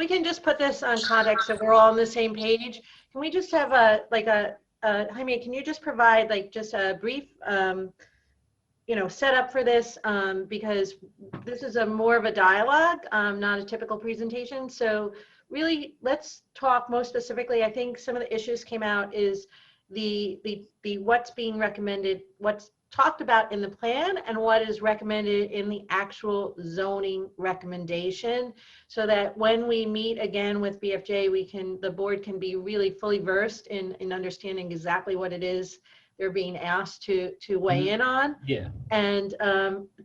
we can just put this on context so we're all on the same page, can we just have a, like Jaime, can you just provide like just a brief, you know, setup for this, because this is a more of a dialogue, not a typical presentation. So really, let's talk most specifically. I think some of the issues came out is the what's being recommended, what's talked about in the plan, and what is recommended in the actual zoning recommendation, so that when we meet again with BFJ, the board can be really fully versed in understanding exactly what it is they're being asked to weigh in on. Yeah. And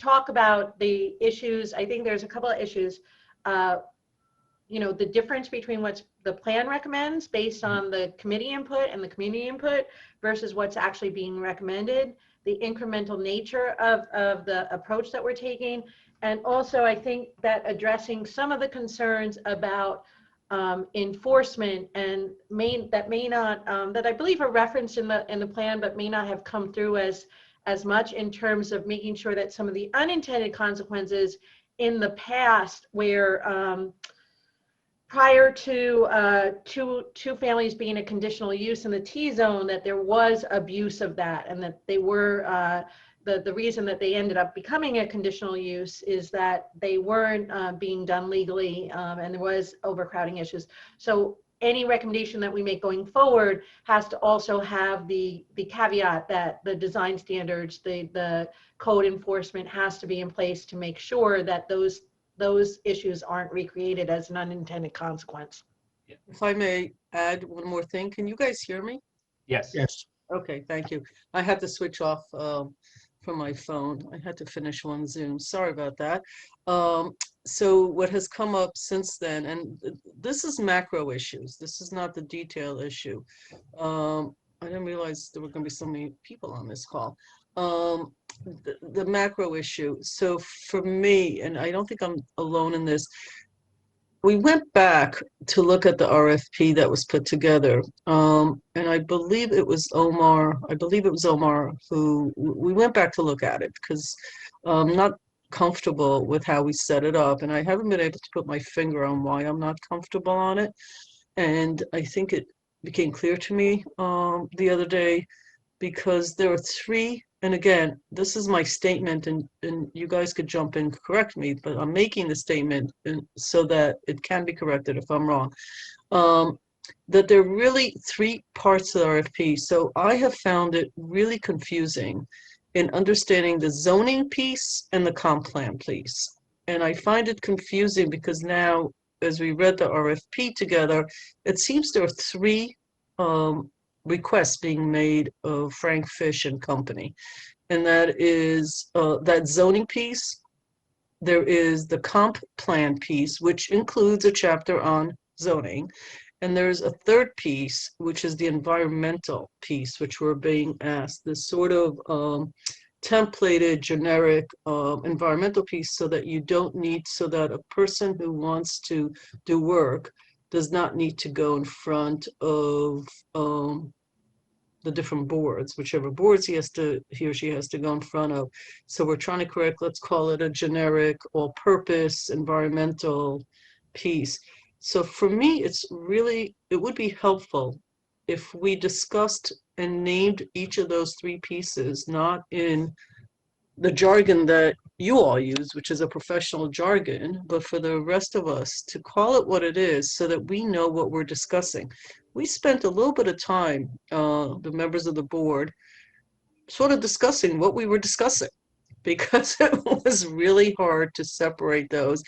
talk about the issues. I think there's a couple of issues. You know, the difference between what's the plan recommends based on the committee input and the community input versus what's actually being recommended, the incremental nature of the approach that we're taking. And also, I think that addressing some of the concerns about enforcement and that I believe are referenced in the plan, but may not have come through as much in terms of making sure that some of the unintended consequences in the past, where prior to two families being a conditional use in the T-zone, that there was abuse of that, and that they were the reason that they ended up becoming a conditional use is that they weren't being done legally, and there was overcrowding issues. So any recommendation that we make going forward has to also have the caveat that the design standards, the code enforcement has to be in place to make sure that those issues aren't recreated as an unintended consequence. If I may add one more thing, can you guys hear me? Yes. Yes. Okay, thank you. I had to switch off from my phone. I had to finish one Zoom. Sorry about that. So what has come up since then, and this is macro issues. This is not the detail issue. I didn't realize there were going to be so many people on this call. The macro issue. So for me, and I don't think I'm alone in this, we went back to look at the RFP that was put together, and I believe it was Omar. Who we went back to look at it because I'm not comfortable with how we set it up, and I haven't been able to put my finger on why I'm not comfortable on it. And I think it became clear to me the other day, because there are three. And again, this is my statement, and you guys could jump in and correct me, but I'm making the statement so that it can be corrected if I'm wrong. That there are really three parts of the RFP. So I have found it really confusing in understanding the zoning piece and the comp plan piece. And I find it confusing because now, as we read the RFP together, it seems there are three requests being made of Frank Fish and Company, and that is that zoning piece. There is the comp plan piece, which includes a chapter on zoning, and there's a third piece, which is the environmental piece, which we're being asked, this sort of templated generic environmental piece, so that you don't need, so that a person who wants to do work does not need to go in front of the different boards, whichever boards he or she has to go in front of. So we're trying to correct, let's call it a generic all-purpose environmental piece. So for me, it would be helpful if we discussed and named each of those three pieces, not in the jargon that you all use, which is a professional jargon, but for the rest of us to call it what it is so that we know what we're discussing. We spent a little bit of time, the members of the board, sort of discussing what we were discussing, because it was really hard to separate those.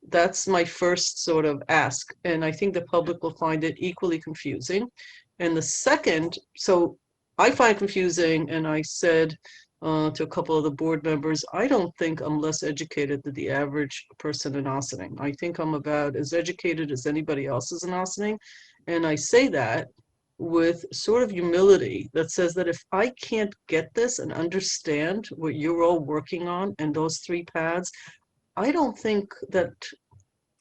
That's my first sort of ask, and I think the public will find it equally confusing. And the second, so I find confusing, and I said to a couple of the board members, I don't think I'm less educated than the average person in Ossining. I think I'm about as educated as anybody else is in Ossining. And I say that with sort of humility that says that if I can't get this and understand what you're all working on and those three paths, I don't think that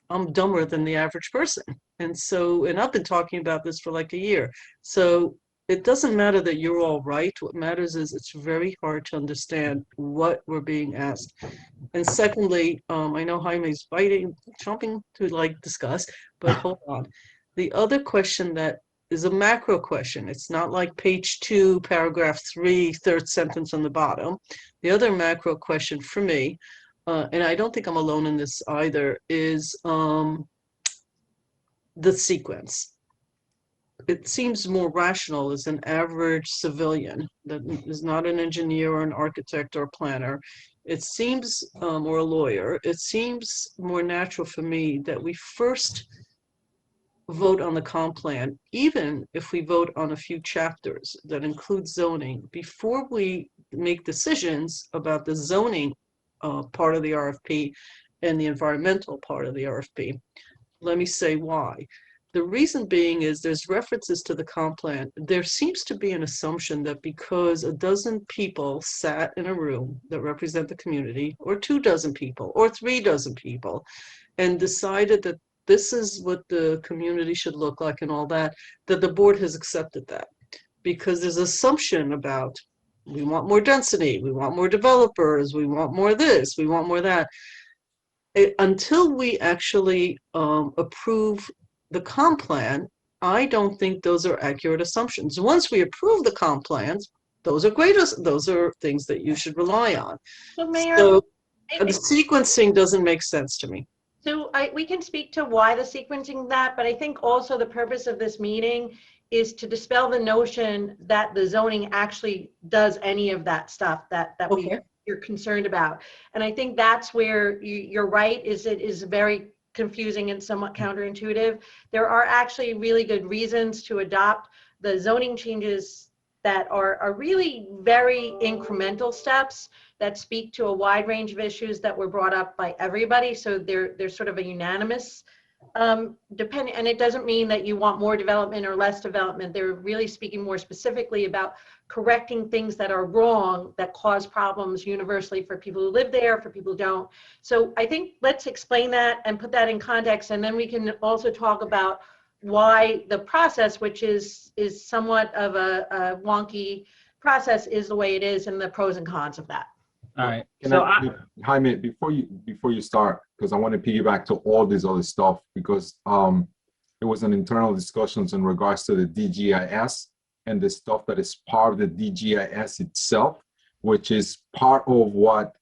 I'm dumber than the average person. And so, and I've been talking about this for like a year. So it doesn't matter that you're all right. What matters is it's very hard to understand what we're being asked. And secondly, I know Jaime's chomping to like discuss, but hold on. The other question that is a macro question. It's not like page 2, paragraph 3, third sentence on the bottom. The other macro question for me, and I don't think I'm alone in this either, is the sequence. It seems more rational as an average civilian that is not an engineer or an architect or planner. It seems, or a lawyer, it seems more natural for me that we first vote on the comp plan, even if we vote on a few chapters that include zoning, before we make decisions about the zoning part of the RFP and the environmental part of the RFP. Let me say why. The reason being is there's references to the comp plan. There seems to be an assumption that because a dozen people sat in a room that represent the community, or 24 people, or 36 people, and decided that this is what the community should look like and all that, that the board has accepted that. Because there's assumption about, we want more density, we want more developers, we want more this, we want more that. Until we actually approve the comp plan, I don't think those are accurate assumptions. Once we approve the comp plans, those are things that you should rely on. So, Mayor, So the sequencing doesn't make sense to me. So we can speak to why the sequencing that, but I think also the purpose of this meeting is to dispel the notion that the zoning actually does any of that stuff that you're concerned about. And I think that's where you're right, is it is very confusing and somewhat counterintuitive. There are actually really good reasons to adopt the zoning changes that are really very incremental steps that speak to a wide range of issues that were brought up by everybody. So there's sort of a unanimous depending, and it doesn't mean that you want more development or less development. They're really speaking more specifically about correcting things that are wrong, that cause problems universally for people who live there, for people who don't. So I think let's explain that and put that in context, and then we can also talk about why the process, which is somewhat of a wonky process, is the way it is, and the pros and cons of that. All right. Jaime, before you start, because I want to piggyback to all this other stuff, because there was an internal discussions in regards to the DGIS and the stuff that is part of the DGIS itself, which is part of what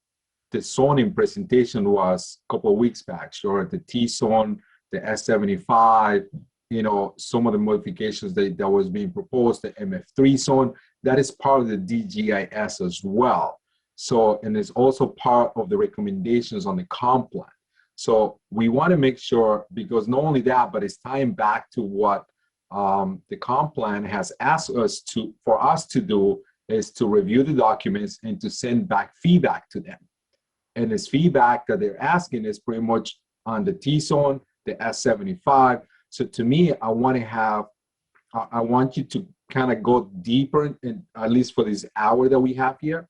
the zoning presentation was a couple of weeks back. Sure, the T zone, the S75, you know, some of the modifications that was being proposed, the MF3 zone, that is part of the DGIS as well. So, and it's also part of the recommendations on the comp plan. So we want to make sure, because not only that, but it's tying back to what the comp plan has asked us for us to do, is to review the documents and to send back feedback to them. And this feedback that they're asking is pretty much on the T zone, the S75. So to me, I want you to kind of go deeper, in, at least for this hour that we have here,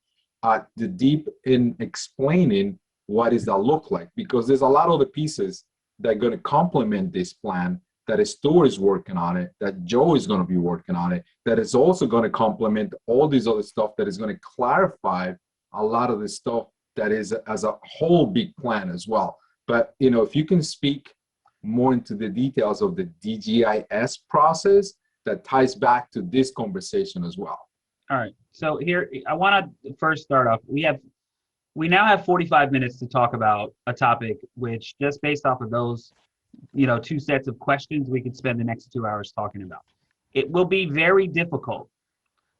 the deep in explaining what does that look like, because there's a lot of the pieces that are going to complement this plan, that Stuart is working on it, that Joe is going to be working on it, that is also going to complement all these other stuff that is going to clarify a lot of the stuff that is as a whole big plan as well. But, you know, if you can speak more into the details of the DGIS process, that ties back to this conversation as well. All right. So here, I want to first start off. We now have 45 minutes to talk about a topic, which just based off of those, you know, 2 sets of questions, we could spend the next 2 hours talking about. It will be very difficult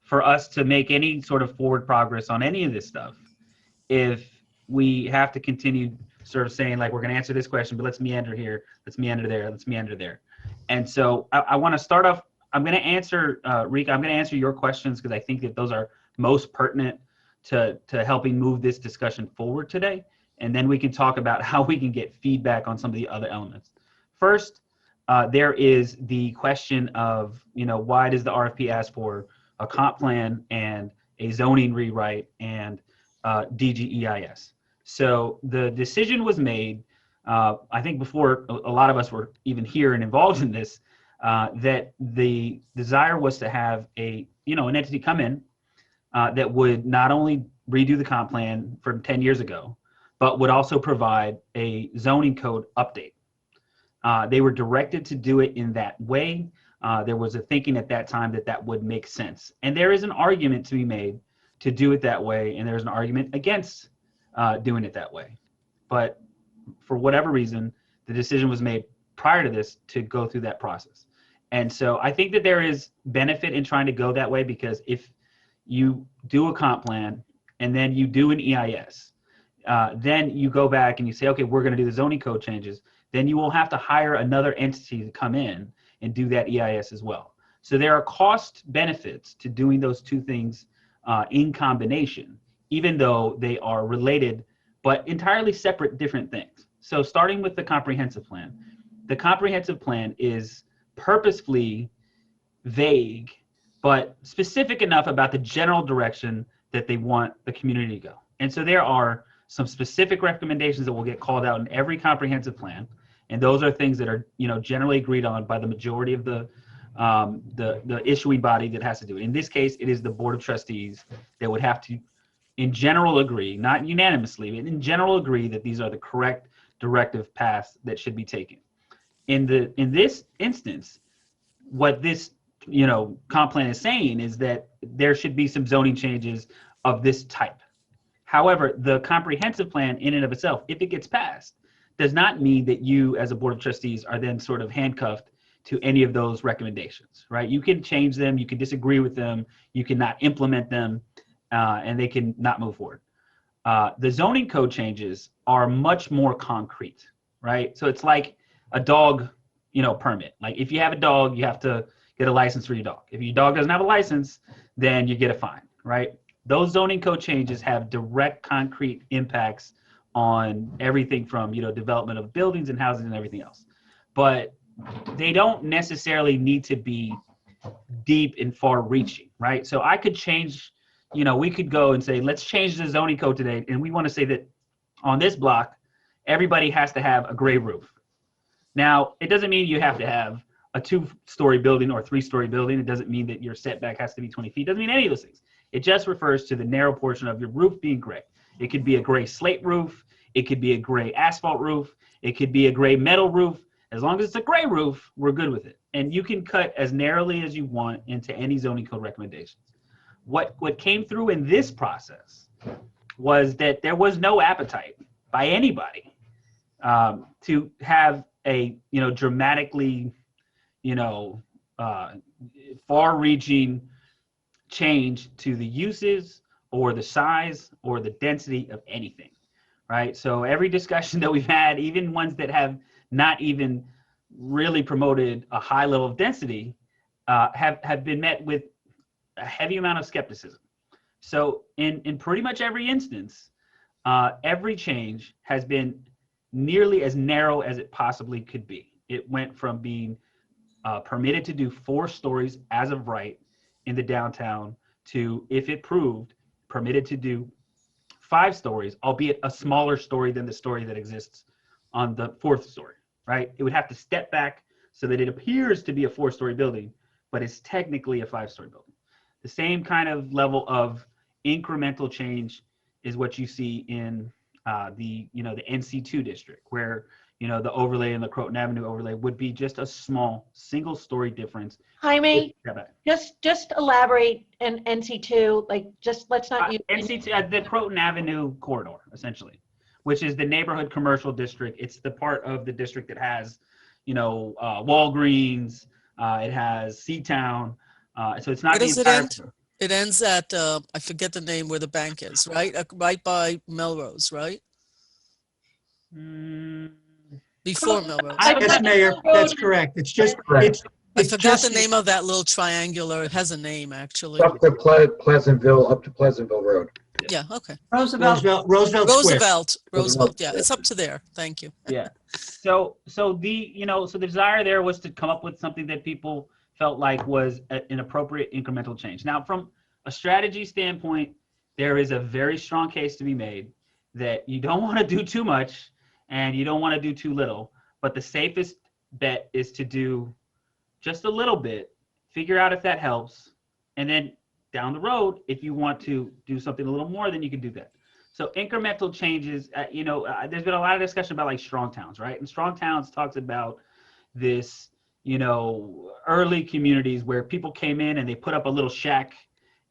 for us to make any sort of forward progress on any of this stuff if we have to continue sort of saying, like, we're going to answer this question, but let's meander here, let's meander there, let's meander there. And so I want to start off. I'm going to answer, Rika, I'm going to answer your questions because I think that those are most pertinent to helping move this discussion forward today. And then we can talk about how we can get feedback on some of the other elements. First, there is the question of, you know, why does the RFP ask for a comp plan and a zoning rewrite and DGEIS? So the decision was made, I think before a lot of us were even here and involved in this, that the desire was to have an entity come in that would not only redo the comp plan from 10 years ago, but would also provide a zoning code update. They were directed to do it in that way. There was a thinking at that time that that would make sense. And there is an argument to be made to do it that way, and there's an argument against doing it that way. But for whatever reason, the decision was made prior to this to go through that process. And so I think that there is benefit in trying to go that way, because if you do a comp plan and then you do an EIS, then you go back and you say, okay, we're going to do the zoning code changes, then you will have to hire another entity to come in and do that EIS as well. So there are cost benefits to doing those two things in combination, even though they are related, but entirely separate, different things. So starting with the comprehensive plan is purposefully vague, but specific enough about the general direction that they want the community to go. And so there are some specific recommendations that will get called out in every comprehensive plan. And those are things that are, generally agreed on by the majority of the issuing body that has to do it. In this case, it is the Board of Trustees that would have to, in general, agree, not unanimously, but in general agree that these are the correct directive paths that should be taken. In this instance, what this comp plan is saying is that there should be some zoning changes of this type. However, the comprehensive plan in and of itself, if it gets passed, does not mean that you as a Board of Trustees are then sort of handcuffed to any of those recommendations, right? You can change them, you can disagree with them, you cannot implement them, and they can not move forward. The zoning code changes are much more concrete, right? So it's like a dog, permit. Like if you have a dog, you have to get a license for your dog. If your dog doesn't have a license, then you get a fine, right? Those zoning code changes have direct concrete impacts on everything from, development of buildings and houses and everything else. But they don't necessarily need to be deep and far reaching, right? So I could change, we could go and say, let's change the zoning code today. And we want to say that on this block, everybody has to have a gray roof. Now, it doesn't mean you have to have a 2-story building or a 3-story building. It doesn't mean that your setback has to be 20 feet. It doesn't mean any of those things. It just refers to the narrow portion of your roof being gray. It could be a gray slate roof. It could be a gray asphalt roof. It could be a gray metal roof. As long as it's a gray roof, we're good with it. And you can cut as narrowly as you want into any zoning code recommendations. What came through in this process was that there was no appetite by anybody to have a dramatically far-reaching change to the uses or the size or the density of anything, right? So every discussion that we've had, even ones that have not even really promoted a high level of density, have been met with a heavy amount of skepticism. So in pretty much every instance, every change has been nearly as narrow as it possibly could be. It went from being permitted to do 4 stories as of right in the downtown to, if it proved, permitted to do 5 stories, albeit a smaller story than the story that exists on the 4th story, right? It would have to step back so that it appears to be a 4-story building, but it's technically a 5-story building. The same kind of level of incremental change is what you see in the NC2 district, where the overlay and the Croton Avenue overlay would be just a small single-story difference. Jaime, just elaborate in NC2, let's not use NC2, the Croton Avenue corridor, essentially, which is the neighborhood commercial district. It's the part of the district that has, Walgreens, it has Seatown, so it's not Where the does it entire. end? It ends at I forget the name where the bank is, right? Right by Melrose, right? Before Melrose. Yes, Mayor, that's correct. It's just, it's I forgot just the name of that little triangular. It has a name, actually. Up to Pleasantville Road. Yeah, okay. Roosevelt Square. Roosevelt, yeah, it's up to there. Thank you. Yeah. So the desire there was to come up with something that people felt like was an appropriate incremental change. Now, from a strategy standpoint, there is a very strong case to be made that you don't want to do too much and you don't want to do too little, but the safest bet is to do just a little bit, figure out if that helps, and then down the road, if you want to do something a little more, then you can do that. So incremental changes, there's been a lot of discussion about like strong towns, right? And strong towns talks about this, early communities where people came in and they put up a little shack,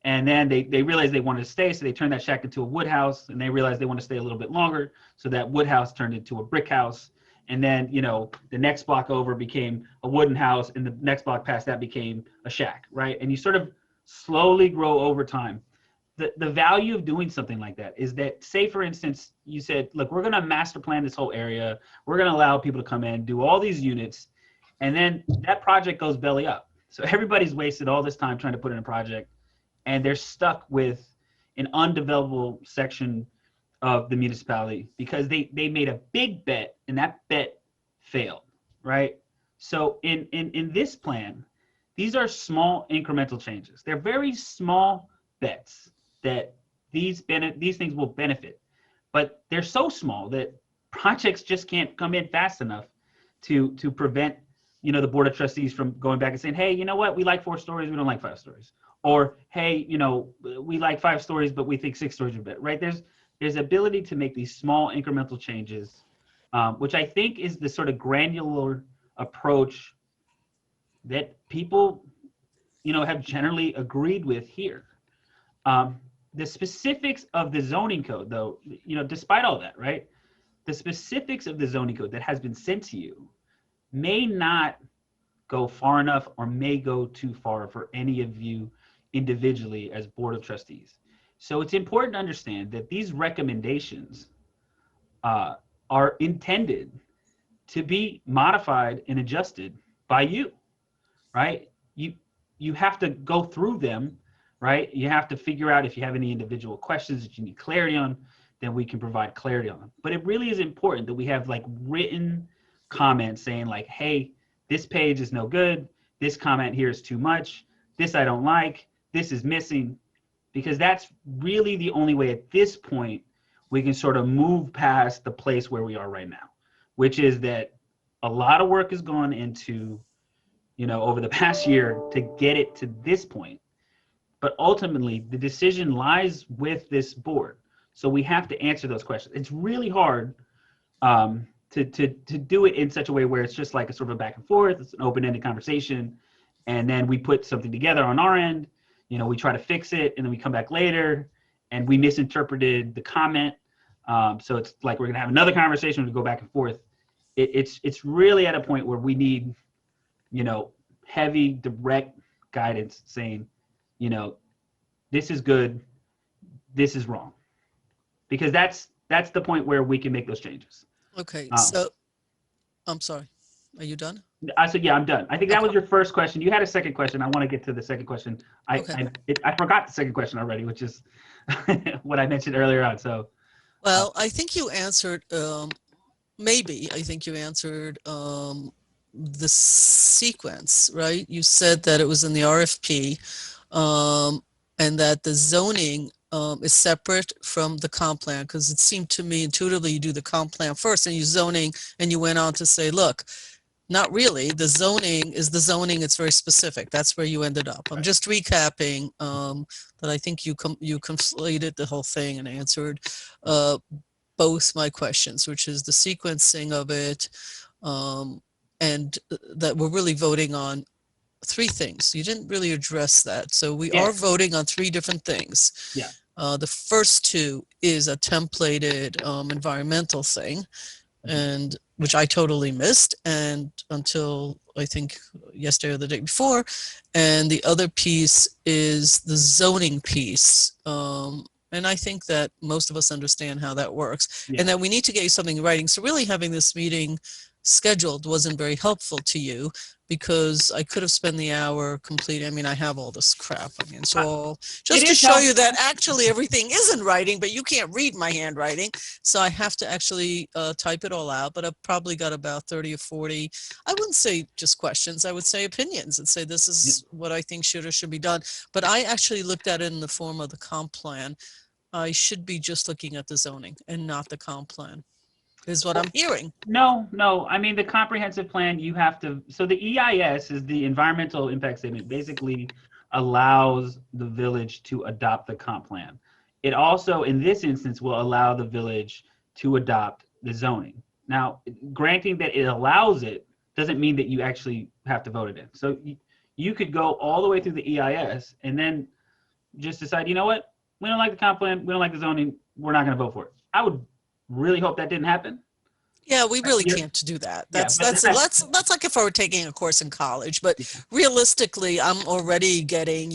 and then they realized they wanted to stay, so they turned that shack into a wood house, and they realized they want to stay a little bit longer, so that wood house turned into a brick house. And then, the next block over became a wooden house, and the next block past that became a shack, right? And you sort of slowly grow over time. The value of doing something like that is that, say, for instance, you said, look, we're going to master plan this whole area. We're going to allow people to come in, do all these units, and then that project goes belly up. So everybody's wasted all this time trying to put in a project, and they're stuck with an undevelopable section of the municipality because they made a big bet, and that bet failed, right? So in this plan, these are small incremental changes. They're very small bets that these things will benefit, but they're so small that projects just can't come in fast enough to prevent the board of trustees from going back and saying, hey, you know what, we like 4 stories, we don't like 5 stories, or hey, we like 5 stories, but we think 6 stories are better, right? There's ability to make these small incremental changes, which I think is the sort of granular approach that people have generally agreed with here. The specifics of the zoning code, though, despite all that, right? The specifics of the zoning code that has been sent to you may not go far enough or may go too far for any of you individually as board of trustees. So it's important to understand that these recommendations are intended to be modified and adjusted by you, right? You have to go through them, right? You have to figure out if you have any individual questions that you need clarity on, then we can provide clarity on them. But it really is important that we have like written comments saying like, hey, this page is no good. This comment here is too much. This I don't like. This is missing. Because that's really the only way at this point we can sort of move past the place where we are right now, which is that a lot of work has gone into, over the past year to get it to this point. But ultimately, the decision lies with this board. So we have to answer those questions. It's really hard to do it in such a way where it's just like a sort of a back and forth. It's an open-ended conversation. And then we put something together on our end. We try to fix it, and then we come back later, and we misinterpreted the comment. So it's like we're going to have another conversation to go back and forth. It's really at a point where we need, heavy, direct guidance saying, this is good, this is wrong, because that's the point where we can make those changes. Okay, so I'm sorry. Are you done? I said, yeah, I'm done. I think that was your first question. You had a second question. I want to get to the second question. I forgot the second question already, which is what I mentioned earlier on. So, well, I think you answered. Maybe I think you answered the sequence, right? You said that it was in the RFP, and that the zoning is separate from the comp plan, because it seemed to me intuitively you do the comp plan first and you zoning, and you went on to say, look, not really. The zoning is the zoning. It's very specific. That's where you ended up. I'm just recapping that I think you conflated the whole thing and answered both my questions, which is the sequencing of it, and that we're really voting on 3 things. You didn't really address that. So we are voting on 3 different things. Yeah. The first 2 is a templated environmental thing, and which I totally missed, and until I think yesterday or the day before. And the other piece is the zoning piece. And I think that most of us understand how that works, and that we need to get you something in writing. So really having this meeting scheduled wasn't very helpful to you, because I could have spent the hour completing. I mean, I have all this crap. I mean, so just to show you that actually everything is in writing, but you can't read my handwriting. So I have to actually type it all out, but I've probably got about 30 or 40, I wouldn't say just questions, I would say opinions, and say this is what I think should or should be done. But I actually looked at it in the form of the comp plan. I should be just looking at the zoning and not the comp plan. is what I'm hearing. No, no. I mean, the comprehensive plan, you have to, so the EIS is the environmental impact statement, basically allows the village to adopt the comp plan. It also, in this instance, will allow the village to adopt the zoning. Now, granting that it allows it doesn't mean that you actually have to vote it in. So you could go all the way through the EIS and then just decide, you know what? We don't like the comp plan. We don't like the zoning. We're not going to vote for it. I would really hope that didn't happen. Yeah, we really Yeah. can't do that. Yeah, That's like if I were taking a course in college. But realistically, I'm already getting,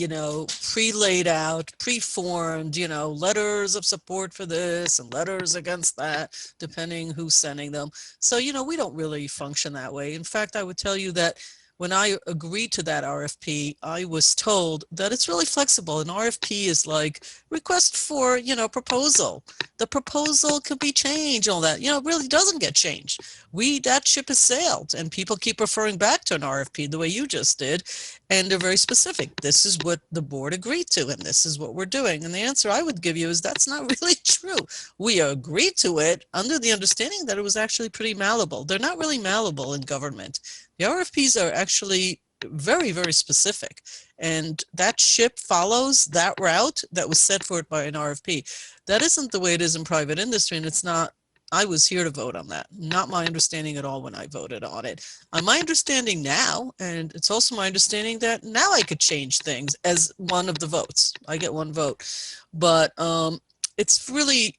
pre-laid out, pre-formed, letters of support for this and letters against that, depending who's sending them. So, we don't really function that way. In fact, I would tell you that when I agreed to that RFP, I was told that it's really flexible. An RFP is like request for, proposal. The proposal could be changed, all that, it really doesn't get changed. That ship has sailed and people keep referring back to an RFP the way you just did. And they're very specific. This is what the board agreed to and this is what we're doing. And the answer I would give you is that's not really true. We agreed to it under the understanding that it was actually pretty malleable. They're not really malleable in government. The RFPs are actually very, very specific, and that ship follows that route that was set for it by an RFP. That isn't the way it is in private industry, and it's not. I was here to vote on that. Not my understanding at all when I voted on it. My understanding now, and it's also my understanding that now I could change things as one of the votes. I get one vote, but it's really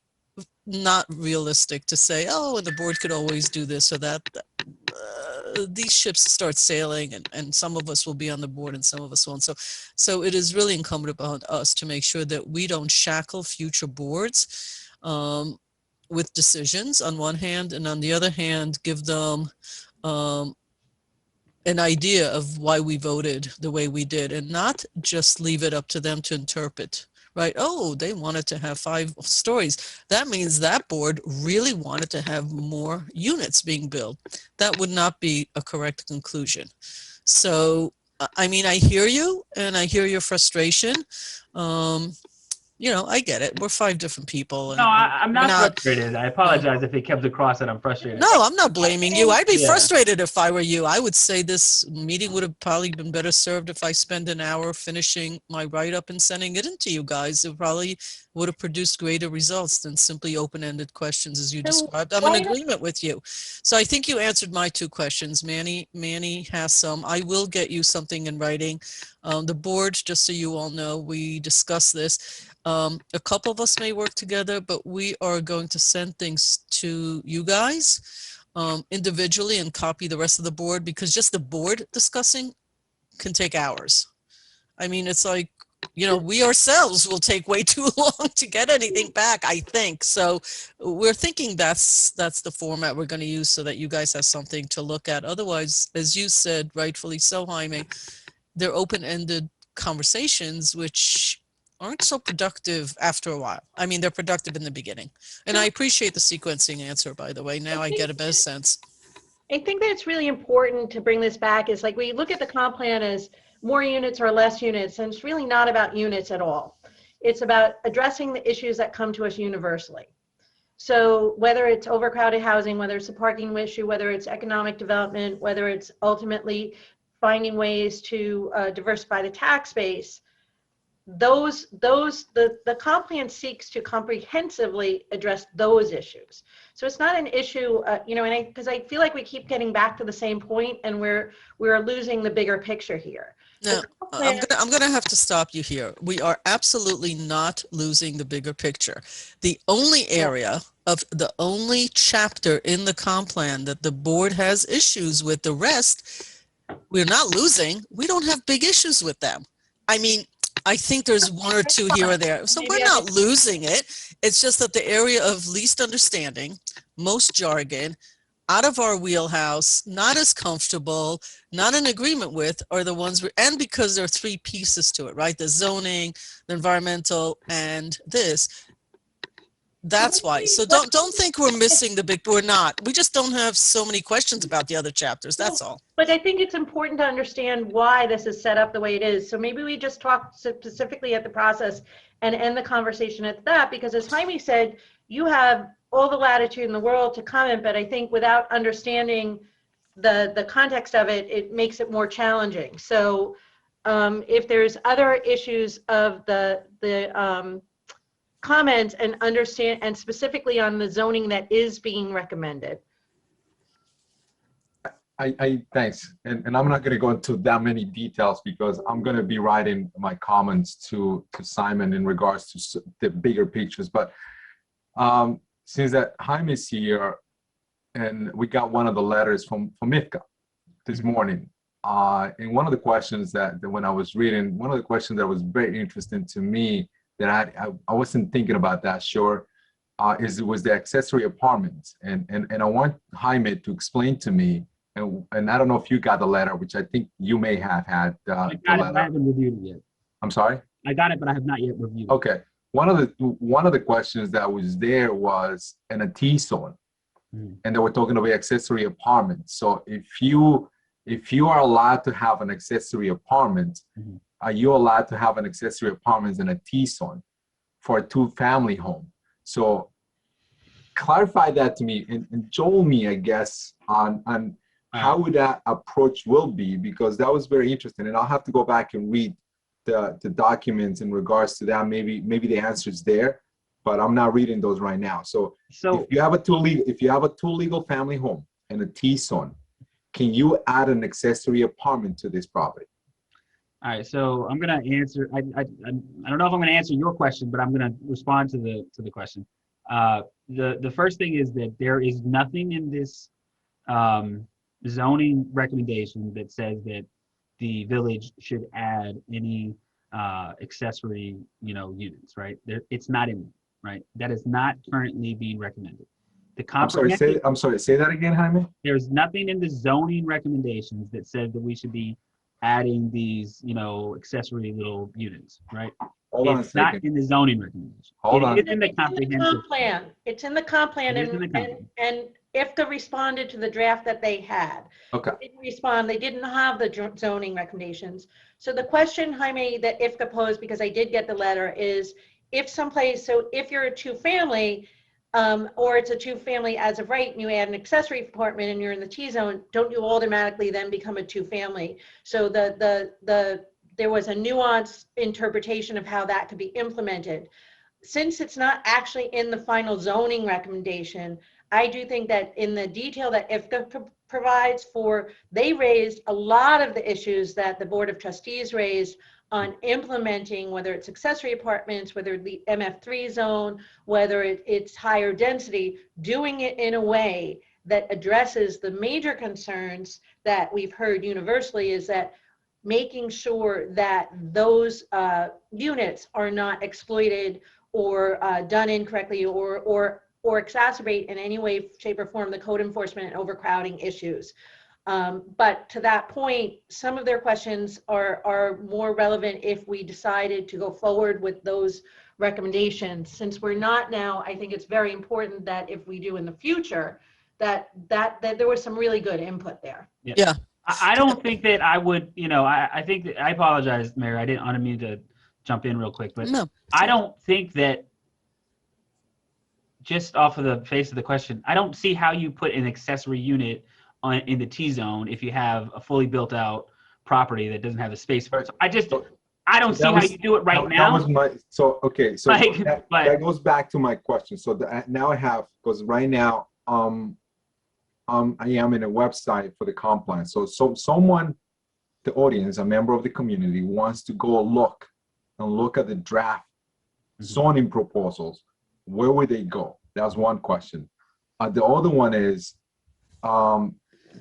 not realistic to say, oh, and the board could always do this or that. These ships start sailing and some of us will be on the board and some of us won't. So it is really incumbent upon us to make sure that we don't shackle future boards with decisions on one hand, and on the other hand, give them an idea of why we voted the way we did and not just leave it up to them to interpret. Right? Oh, they wanted to have 5 stories. That means that board really wanted to have more units being built. That would not be a correct conclusion. So, I mean, I hear you and I hear your frustration. I get it. We're 5 different people. And No, I'm not frustrated. I apologize if it kept across that I'm frustrated. No, I'm not blaming you. I'd be Yeah. frustrated if I were you. I would say this meeting would have probably been better served if I spent an hour finishing my write-up and sending it in to you guys. It probably would have produced greater results than simply open-ended questions as you described. I'm in agreement with you. So I think you answered my 2 questions. Manny has some. I will get you something in writing. The board, just so you all know, we discussed this. A couple of us may work together, but we are going to send things to you guys individually and copy the rest of the board, because just the board discussing can take hours. I mean, it's like, we ourselves will take way too long to get anything back, I think. So we're thinking that's the format we're going to use so that you guys have something to look at. Otherwise, as you said, rightfully so, Jaime, they're open-ended conversations, which aren't so productive after a while. I mean, they're productive in the beginning. And I appreciate the sequencing answer, by the way. Now I get a better sense. I think that it's really important to bring this back is like we look at the comp plan as more units or less units, and it's really not about units at all. It's about addressing the issues that come to us universally. So whether it's overcrowded housing, whether it's a parking issue, whether it's economic development, whether it's ultimately finding ways to diversify the tax base, the comp plan seeks to comprehensively address those issues. So it's not an issue, and because I feel like we keep getting back to the same point, and we're losing the bigger picture here. No, I'm gonna have to stop you here. We are absolutely not losing the bigger picture. The only area of the only chapter in the comp plan that the board has issues with, the rest, we're not losing. We don't have big issues with them. I mean, I think there's 1 or 2 here or there. So we're not losing it. It's just that the area of least understanding, most jargon, out of our wheelhouse, not as comfortable, not in agreement with, are the ones, and because there are 3 pieces to it, right? The zoning, the environmental, and this. That's why. So don't think we're missing the big, we're not. We just don't have so many questions about the other chapters, that's all. But I think it's important to understand why this is set up the way it is. So maybe we just talk specifically at the process and end the conversation at that, because as Jaime said, you have all the latitude in the world to comment, but I think without understanding the context of it, it makes it more challenging. So if there's other issues of the comments and understand, and specifically on the zoning that is being recommended. Thanks. And I'm not going to go into that many details because I'm going to be writing my comments to Simon in regards to the bigger pictures. But since that Jaime is here, and we got one of the letters from IFCA this morning. And one of the questions that when I was reading, one of the questions that was very interesting to me that I wasn't thinking about that, sure, was the accessory apartments. And I want Jaime to explain to me, and I don't know if you got the letter, which I think you may have had the I got it, letter. but I haven't reviewed it yet. I'm sorry? I got it, but I have not yet reviewed it. Okay. One of the questions that was there was in a T zone. And they were talking about accessory apartments. So if you are allowed to have an accessory apartment, are you allowed to have an accessory apartment in a T zone for a 2-family home? So clarify that to me and show me, I guess, on how would that approach will be, because that was very interesting. And I'll have to go back and read the documents in regards to that. Maybe the answer is there, but I'm not reading those right now. So if you have a two legal family home and a T zone, can you add an accessory apartment to this property? All right, so I'm gonna answer. I don't know if I'm gonna answer your question, but I'm gonna respond to the question. The first thing is that there is nothing in this zoning recommendation that says that the village should add any accessory, units, right? It's not in there, right? That is not currently being recommended. I'm sorry, say that again, Jaime. There's nothing in the zoning recommendations that says that we should be adding these, accessory little units, right? Hold on a It's not second. in the zoning recommendation. Hold on. It's in the comprehensive plan. It's in the comp plan, It is in the comp plan. and IFCA responded to the draft that they had. Okay. They didn't respond. They didn't have the zoning recommendations. So the question, Jaime, that IFCA posed, because I did get the letter, is if you're a 2-family, or it's a 2-family as of right, and you add an accessory apartment and you're in the T zone, don't you automatically then become a 2-family? So there was a nuanced interpretation of how that could be implemented. Since it's not actually in the final zoning recommendation, I do think that in the detail that IFCA provides they raised a lot of the issues that the Board of Trustees raised on implementing, whether it's accessory apartments, whether the MF3 zone, whether it's higher density, doing it in a way that addresses the major concerns that we've heard universally, is that making sure that those units are not exploited or done incorrectly or exacerbate in any way, shape, or form the code enforcement and overcrowding issues. But to that point, some of their questions are more relevant if we decided to go forward with those recommendations. Since we're not now, I think it's very important that if we do in the future, that there was some really good input there. Yeah. I don't think that I would, I think that, I apologize, Mayor, I didn't mean to jump in real quick, but No. I don't think that, just off of the face of the question, I don't see how you put an accessory unit in the T zone if you have a fully built out property that doesn't have a space for it. So I don't see how you do it right now. That was okay. So that goes back to my question. So now I have, because right now, I am in a website for the comp plan. So someone, the audience, a member of the community, wants to go look at the draft zoning proposals. Where would they go? That's one question. The other one is,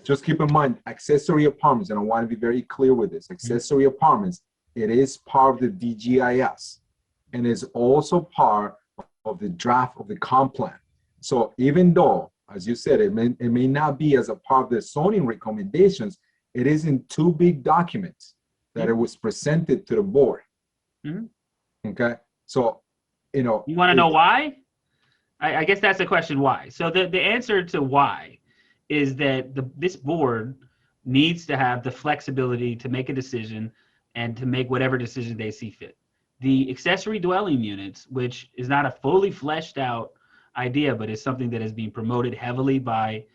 just keep in mind, accessory apartments, and I want to be very clear with this, accessory apartments, it is part of the DGIS and is also part of the draft of the comp plan. So even though, as you said, it may not be as a part of the zoning recommendations, it is in 2 big documents that it was presented to the board. Okay, so, you want to know why? I guess that's the question, why? So the answer to why is that this board needs to have the flexibility to make a decision and to make whatever decision they see fit. The accessory dwelling units, which is not a fully fleshed out idea, but it's something that is being promoted heavily by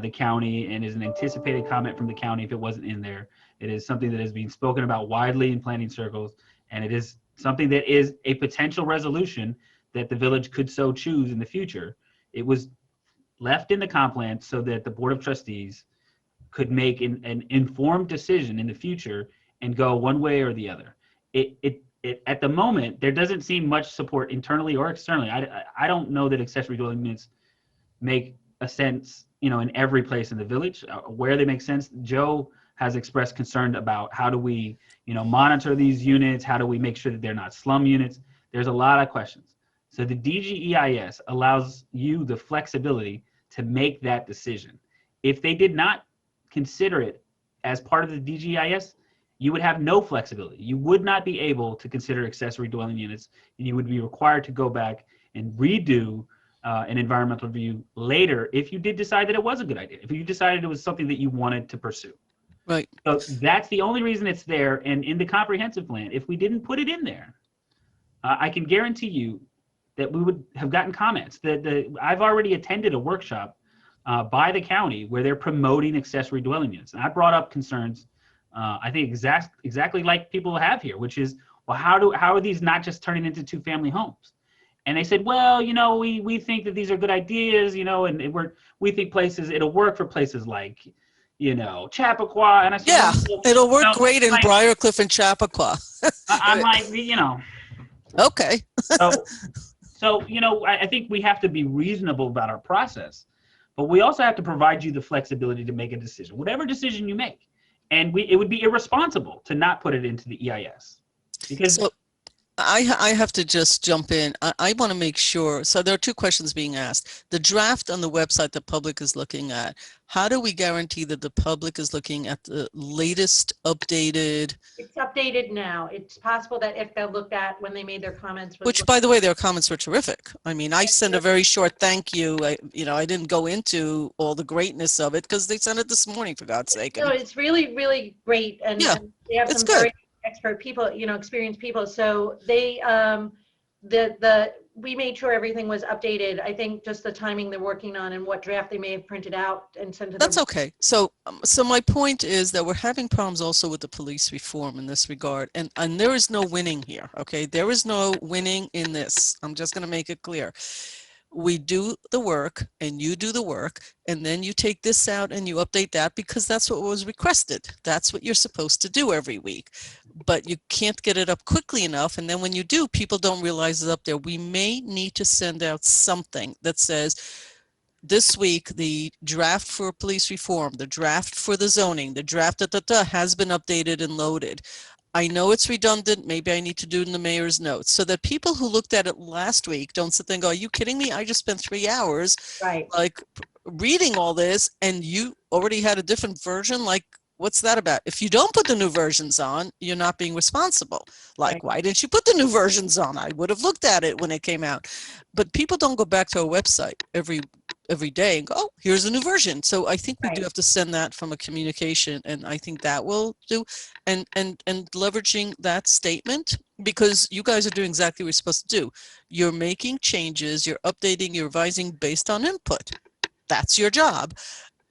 the county and is an anticipated comment from the county if it wasn't in there. It is something that is being spoken about widely in planning circles, and it is something that is a potential resolution that the village could so choose in the future. It was left in the comp plan so that the Board of Trustees could make an informed decision in the future and go one way or the other. At the moment, there doesn't seem much support internally or externally. I don't know that accessory dwelling units make a sense, in every place in the village. Where they make sense, Joe has expressed concern about how do we, monitor these units? How do we make sure that they're not slum units? There's a lot of questions. So the DGEIS allows you the flexibility to make that decision. If they did not consider it as part of the DGEIS, you would have no flexibility. You would not be able to consider accessory dwelling units, and you would be required to go back and redo an environmental review later if you did decide that it was a good idea, if you decided it was something that you wanted to pursue. Right. So that's the only reason it's there. And in the comprehensive plan, if we didn't put it in there, I can guarantee you that we would have gotten comments. I've already attended a workshop by the county where they're promoting accessory dwelling units. And I brought up concerns, I think exactly like people have here, which is, well, how are these not just turning into two-family homes? And they said, well, we think that these are good ideas, and we think it'll work for places like, Chappaqua. And I said, Yeah, well, it'll work great in Briarcliff and Chappaqua. I'm like, Okay. So, I think we have to be reasonable about our process, but we also have to provide you the flexibility to make a decision, whatever decision you make. And it would be irresponsible to not put it into the EIS. Because So I have to just jump in. I want to make sure. So there are two questions being asked. The draft on the website the public is looking at, how do we guarantee that the public is looking at the latest updated? It's updated now. It's possible that if they looked at when they made their comments. Which, by the way, their comments were terrific. I mean, I sent a very short thank you. I didn't go into all the greatness of it because they sent it this morning, for God's sake. No, it's really, really great. And, Yeah, and they have it's some good. very expert people, experienced people. So they, we made sure everything was updated. I think just the timing they're working on and what draft they may have printed out and sent to them. That's okay. So my point is that we're having problems also with the police reform in this regard. And there is no winning here, okay? There is no winning in this. I'm just going to make it clear. We do the work and you do the work, and then you take this out and you update that because that's what was requested. That's what you're supposed to do every week. But you can't get it up quickly enough. And then when you do, people don't realize it's up there. We may need to send out something that says, this week, the draft for police reform, the draft for the zoning, the draft has been updated and loaded. I know it's redundant. Maybe I need to do it in the mayor's notes so that people who looked at it last week don't sit there and go, are you kidding me? I just spent 3 hours reading all this and you already had a different version. Like, what's that about? If you don't put the new versions on, you're not being responsible. Like, why didn't you put the new versions on? I would have looked at it when it came out. But people don't go back to a website every day and go, oh, here's a new version. So I think we do have to send that from a communication, and I think that will do. And leveraging that statement, because you guys are doing exactly what you're supposed to do. You're making changes, you're updating, you're revising based on input. That's your job.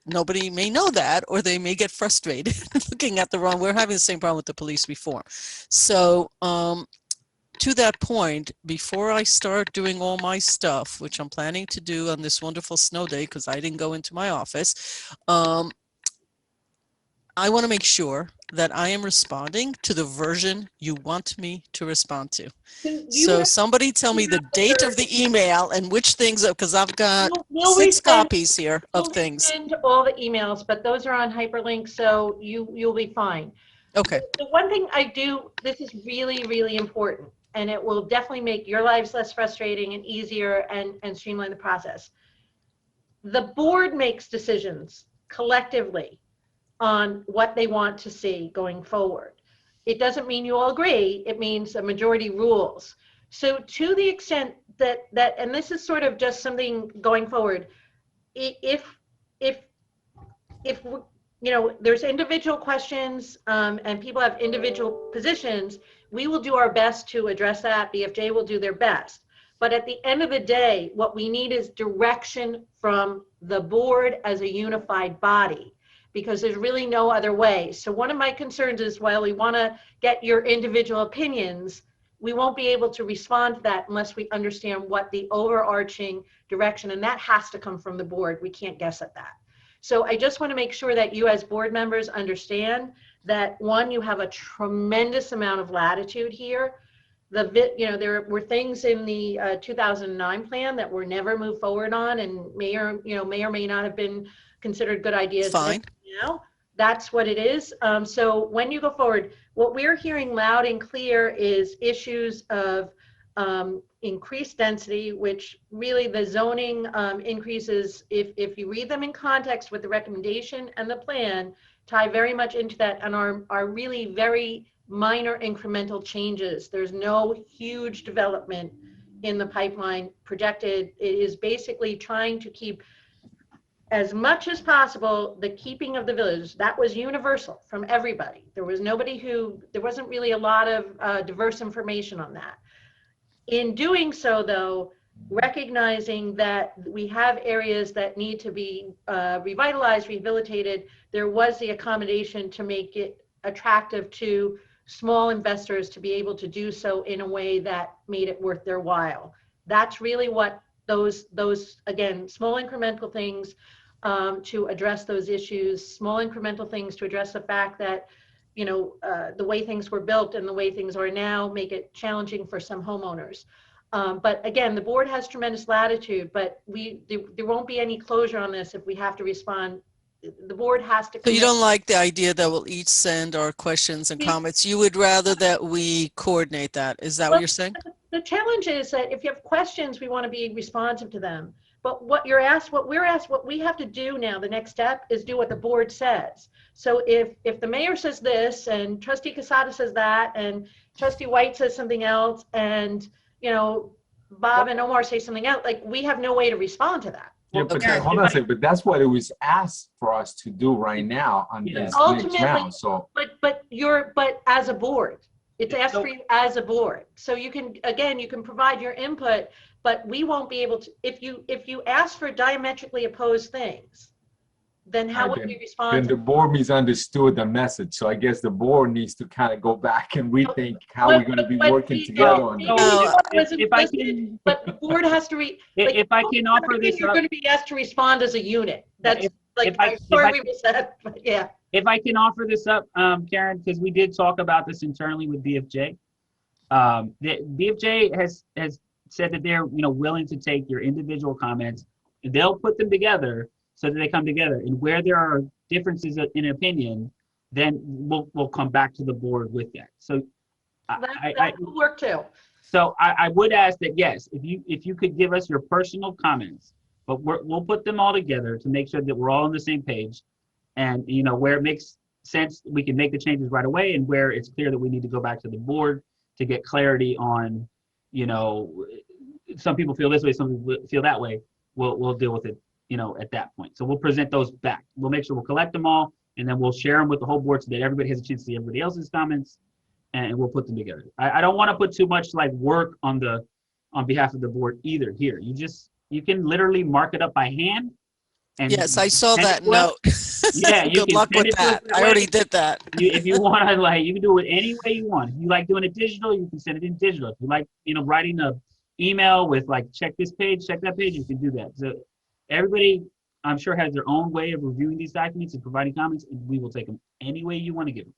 Nobody may know that, or they may get frustrated looking at the wrong. We're having the same problem with the police reform. So to that point, before I start doing all my stuff, which I'm planning to do on this wonderful snow day because I didn't go into my office, I want to make sure that I am responding to the version you want me to respond to. So somebody tell me the date of the email and which things, because I've got 6 copies here of things. Send all the emails, but those are on hyperlinks, so you'll be fine. Okay. The one thing I do, this is really, really important, and it will definitely make your lives less frustrating and easier and streamline the process. The board makes decisions collectively on what they want to see going forward. It doesn't mean you all agree, it means a majority rules. So to the extent that, and this is sort of just something going forward, if there's individual questions and people have individual positions, we will do our best to address that. BFJ will do their best. But at the end of the day, what we need is direction from the board as a unified body, because there's really no other way. So one of my concerns is, while we want to get your individual opinions, we won't be able to respond to that unless we understand what the overarching direction, and that has to come from the board. We can't guess at that. So I just want to make sure that you as board members understand that, one, you have a tremendous amount of latitude here. There were things in the 2009 plan that were never moved forward on, and may or may not have been considered good ideas. Fine. Now, that's what it is. So when you go forward, what we're hearing loud and clear is issues of increased density, which really the zoning increases, if you read them in context with the recommendation and the plan, tie very much into that, and are really very minor incremental changes. There's no huge development in the pipeline projected. It is basically trying to keep, as much as possible, the keeping of the village. That was universal from everybody. There wasn't really a lot of diverse information on that. In doing so, though, recognizing that we have areas that need to be revitalized, rehabilitated, there was the accommodation to make it attractive to small investors to be able to do so in a way that made it worth their while. That's really what those again, small incremental things to address those issues, small incremental things to address the fact that, the way things were built and the way things are now make it challenging for some homeowners. But again, the board has tremendous latitude, but there won't be any closure on this if we have to respond. The board has to. So you don't like the idea that we'll each send our questions and comments. You would rather that we coordinate that. Is that what you're saying? The challenge is that if you have questions, we want to be responsive to them. But what we're asked, what we have to do now, the next step is do what the board says. So if the mayor says this and Trustee Casada says that and Trustee White says something else and, Bob and Omar say something else, like, we have no way to respond to that. Yeah, but Okay. hold on a second, but that's what it was asked for us to do right now on Yeah. this Ultimately, next round, so. But as a board, it's asked So- for you as a board. So you can provide your input, but we won't be able to, if you ask for diametrically opposed things, then how would we Then respond? the board misunderstood the message, so I guess the board needs to kind of go back and rethink how we're gonna be working together on So, this. if I can- But the board has to If I can offer this you're up, going to be asked to respond as a unit. That's I'm if sorry I- we missed that, but yeah. if I can offer this up, Karen, because we did talk about this internally with BFJ. The BFJ has said that they're willing to take your individual comments, and they'll put them together so that they come together. And where there are differences in opinion, then we'll come back to the board with that. So That will work too. So I would ask that, yes, if you could give us your personal comments, but we'll put them all together to make sure that we're all on the same page. And where it makes sense, we can make the changes right away, and where it's clear that we need to go back to the board to get clarity on, some people feel this way, some people feel that way. We'll deal with it, at that point. So we'll present those back. We'll make sure we'll collect them all, and then we'll share them with the whole board so that everybody has a chance to see everybody else's comments, and we'll put them together. I don't want to put too much work on behalf of the board either here. You can literally mark it up by hand. And Yes, I saw send it that to us. note. Yeah, you Good can luck send with it to us that. that I way. already did that. If you want to, you can do it any way you want. If you like doing it digital, you can send it in digital. If you like, writing a email with check this page, check that page, you can do that. So everybody, I'm sure, has their own way of reviewing these documents and providing comments, and we will take them any way you want to give them.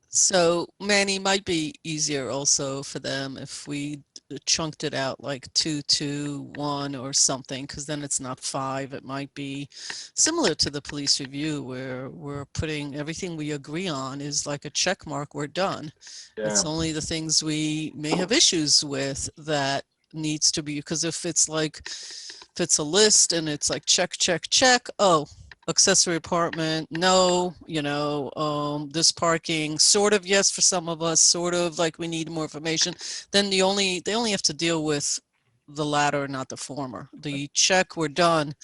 So Manny, might be easier also for them if we chunked it out like 2, 2, 1 or something, because then it's not 5. It might be similar to the police review where we're putting everything we agree on is like a check mark, we're done. Yeah. It's only the things we may have issues with that needs to be, because if it's a list and it's like check, check, check, oh, accessory apartment, no, this parking, sort of yes for some of us, sort of we need more information, then they only have to deal with the latter, not the former. The check, we're done.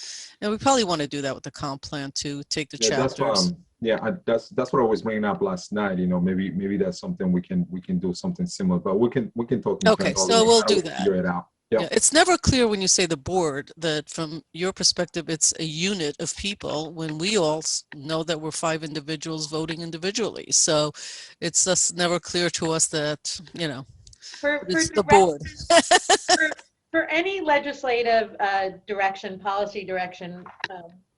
And we probably want to do that with the comp plan too, take the Yeah, that's what chapters. Yeah, that's what I was bringing up last night. You know, maybe that's something we can do something similar, but we can talk Okay, internally so and we'll how do we that. figure it out. Yeah. Yeah, it's never clear when you say the board that from your perspective, it's a unit of people when we all know that we're 5 individuals voting individually. So it's just never clear to us that, you know, For it's the board. for any legislative direction, policy direction,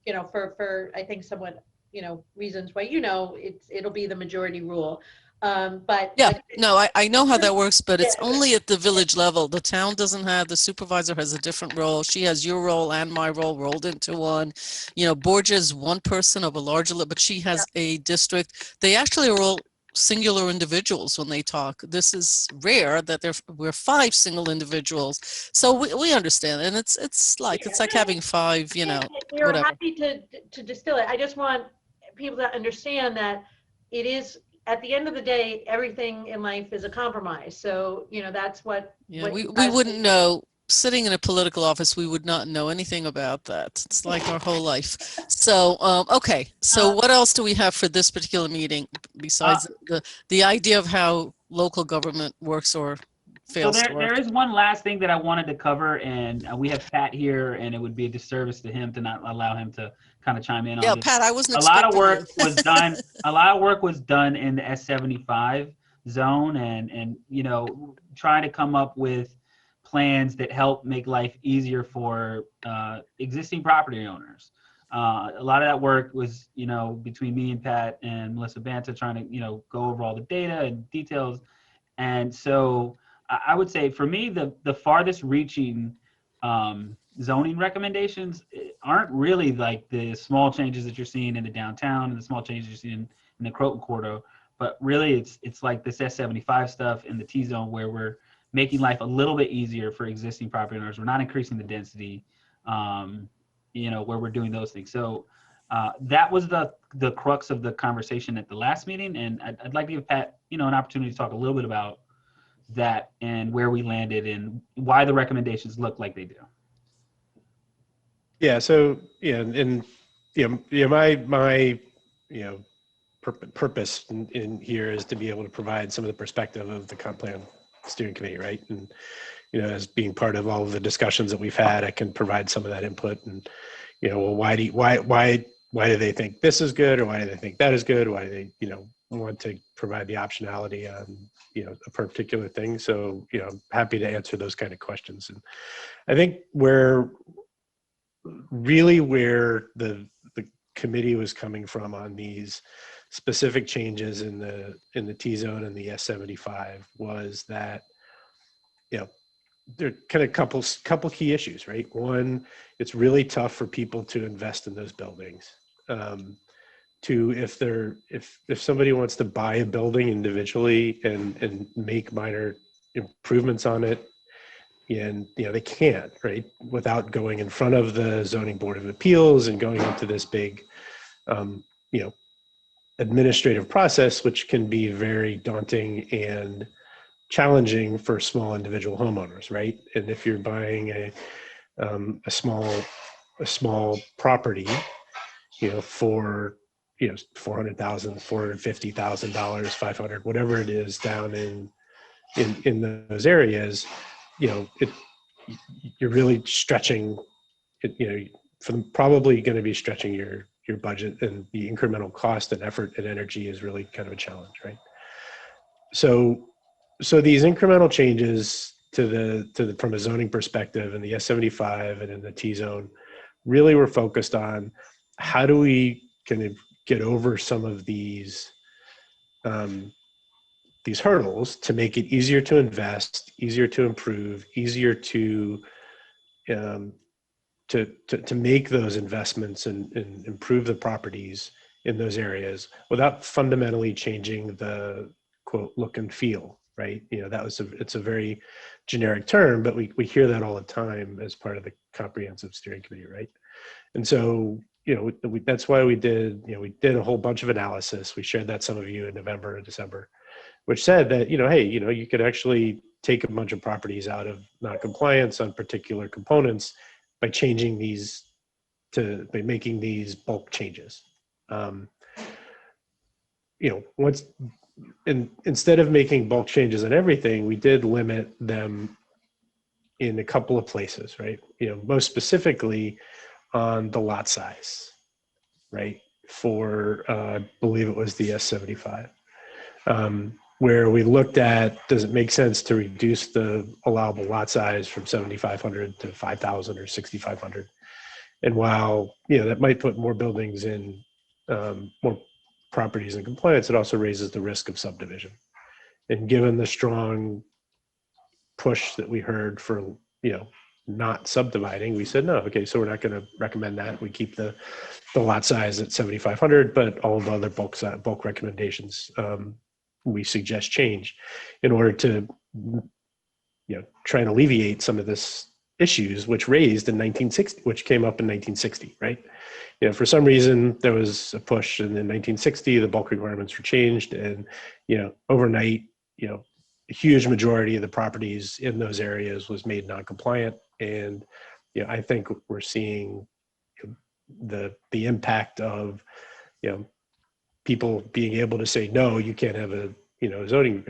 you know, for I think somewhat, you know, reasons why, you know, it'll be the majority rule. But Yeah, no, I know how that works, but it's Yeah. only at the village level. The town doesn't have, the supervisor has a different role. She has your role and my role rolled into one. You know, Borgia's one person of a larger, but she has a district. They actually are all singular individuals when they talk. This is rare that we're 5 single individuals. So we understand. And it's like having 5, you know, we're whatever. happy to distill it. I just want people to understand that it is, at the end of the day, everything in life is a compromise. So, you know, that's what. Yeah, we wouldn't know. Sitting in a political office, we would not know anything about that. It's like our whole life. So, okay. So what else do we have for this particular meeting besides the idea of how local government works or So fails to work? there is one last thing that I wanted to cover, and we have Pat here, and it would be a disservice to him to not allow him to kind of chime in on Yeah, this. Pat, I wasn't A lot of expecting work you. was done. A lot of work was done in the S75 zone, and you know, trying to come up with plans that help make life easier for existing property owners. A lot of that work was, you know, between me and Pat and Melissa Banta trying to, you know, go over all the data and details. And so I would say for me, the farthest reaching zoning recommendations aren't really like the small changes that you're seeing in the downtown and the small changes you're seeing in the Croton corridor, but really it's like this S75 stuff in the T zone where we're making life a little bit easier for existing property owners. We're not increasing the density, you know, where we're doing those things. So that was the crux of the conversation at the last meeting, and I'd like to give Pat, you know, an opportunity to talk a little bit about that and where we landed and why the recommendations look like they do. Yeah. So yeah, and my purpose in here is to be able to provide some of the perspective of the comp plan steering committee, right? And you know, as being part of all of the discussions that we've had, I can provide some of that input. And you know, well, why do they think this is good, or why do they think that is good? Why do they, you know, want to provide the optionality on, you know, a particular thing? So, you know, I'm happy to answer those kind of questions. And I think where the committee was coming from on these specific changes in the T zone and the S75 was that, you know, there are kind of couple key issues, right? One, it's really tough for people to invest in those buildings. Two, if somebody wants to buy a building individually and make minor improvements on it, and you know, they can't, right, without going in front of the zoning board of appeals and going into this big you know, administrative process, which can be very daunting and challenging for small individual homeowners, right? And if you're buying a small property, you know, for, you know, $400,000, $450,000, 500, whatever it is down in those areas, you know, you're really stretching it, you know, probably going to be stretching your budget, and the incremental cost and effort and energy is really kind of a challenge, right? So these incremental changes to the from a zoning perspective in the S75 and in the T zone really were focused on how do we kind of get over some of these hurdles to make it easier to invest, easier to improve, easier to make those investments and improve the properties in those areas without fundamentally changing the quote look and feel, right? You know, it's a very generic term, but we hear that all the time as part of the comprehensive steering committee, right? And so, you know, that's why we did a whole bunch of analysis. We shared that some of you in November and December, which said that, you know, hey, you know, you could actually take a bunch of properties out of non-compliance on particular components by changing by making these bulk changes. instead of making bulk changes on everything, we did limit them in a couple of places, right? Most specifically on the lot size, right? For, I believe it was the S75, where we looked at, does it make sense to reduce the allowable lot size from 7,500 to 5,000 or 6,500? And while, that might put more buildings in, more properties in compliance, it also raises the risk of subdivision. And given the strong push that we heard for, not subdividing, we said, no, okay, so we're not going to recommend that. We keep the lot size at 7,500, but all of the other bulk recommendations, we suggest change in order to, try and alleviate some of this issues which came up in 1960, right? For some reason there was a push, and in 1960 the bulk requirements were changed, and overnight, a huge majority of the properties in those areas was made non-compliant. And I think we're seeing the impact of people being able to say, no, you can't have a zoning,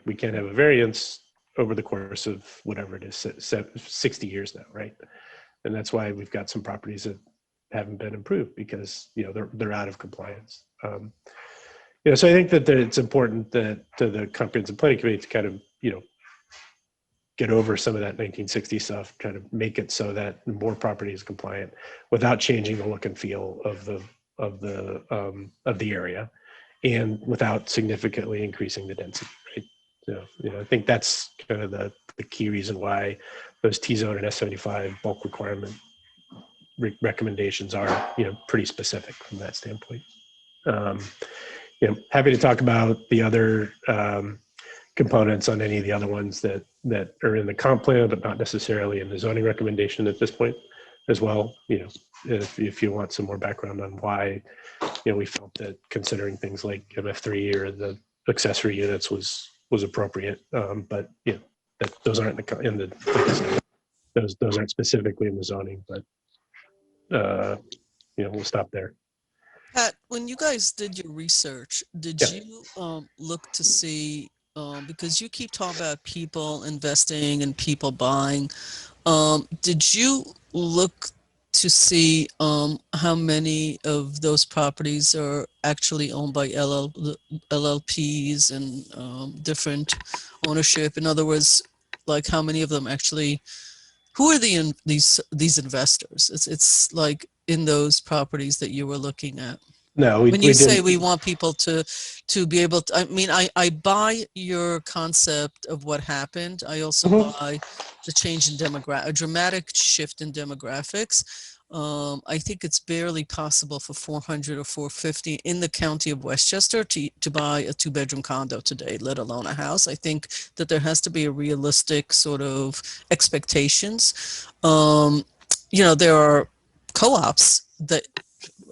we can't have a variance over the course of whatever it is, 60 years now, right? And that's why we've got some properties that haven't been improved because they're out of compliance. So I think that it's important that to the comprehensive planning committee to kind of get over some of that 1960 stuff, try to make it so that more property is compliant without changing the look and feel of the area, and without significantly increasing the density, right? So I think that's kind of the key reason why those T-zone and S75 bulk requirement recommendations are pretty specific from that standpoint. Happy to talk about the other components on any of the other ones that are in the comp plan, but not necessarily in the zoning recommendation at this point as well. If you want some more background on why, we felt that considering things like MF3 or the accessory units was appropriate. But those aren't in the like I said, those aren't specifically in the zoning, but we'll stop there. Pat, when you guys did your research, did you look to see, because you keep talking about people investing and people buying, did you look to see how many of those properties are actually owned by LLPs and different ownership? In other words, like how many of them actually, who are these investors? It's like in those properties that you were looking at. No, when you say we want people to be able to, I mean, I buy your concept of what happened. I also buy the change in a dramatic shift in demographics. I think it's barely possible for 400 or 450 in the county of Westchester to buy a 2-bedroom condo today, let alone a house. I think that there has to be a realistic sort of expectations. There are co-ops that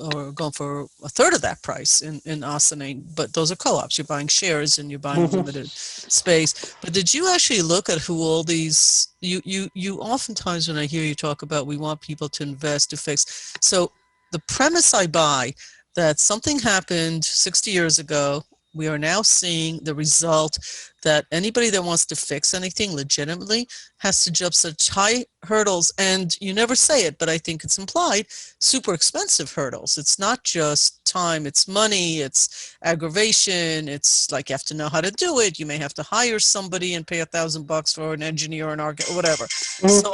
are going for a third of that price in Austining, but those are co-ops. You're buying shares and you're buying limited space. But did you actually look at who all these, you oftentimes when I hear you talk about we want people to invest, to fix. So the premise I buy that something happened 60 years ago, we are now seeing the result that anybody that wants to fix anything legitimately has to jump such high hurdles, and you never say it, but I think it's implied, super expensive hurdles. It's not just time, it's money, it's aggravation, it's like you have to know how to do it. You may have to hire somebody and pay $1,000 for an engineer or an architect or whatever. So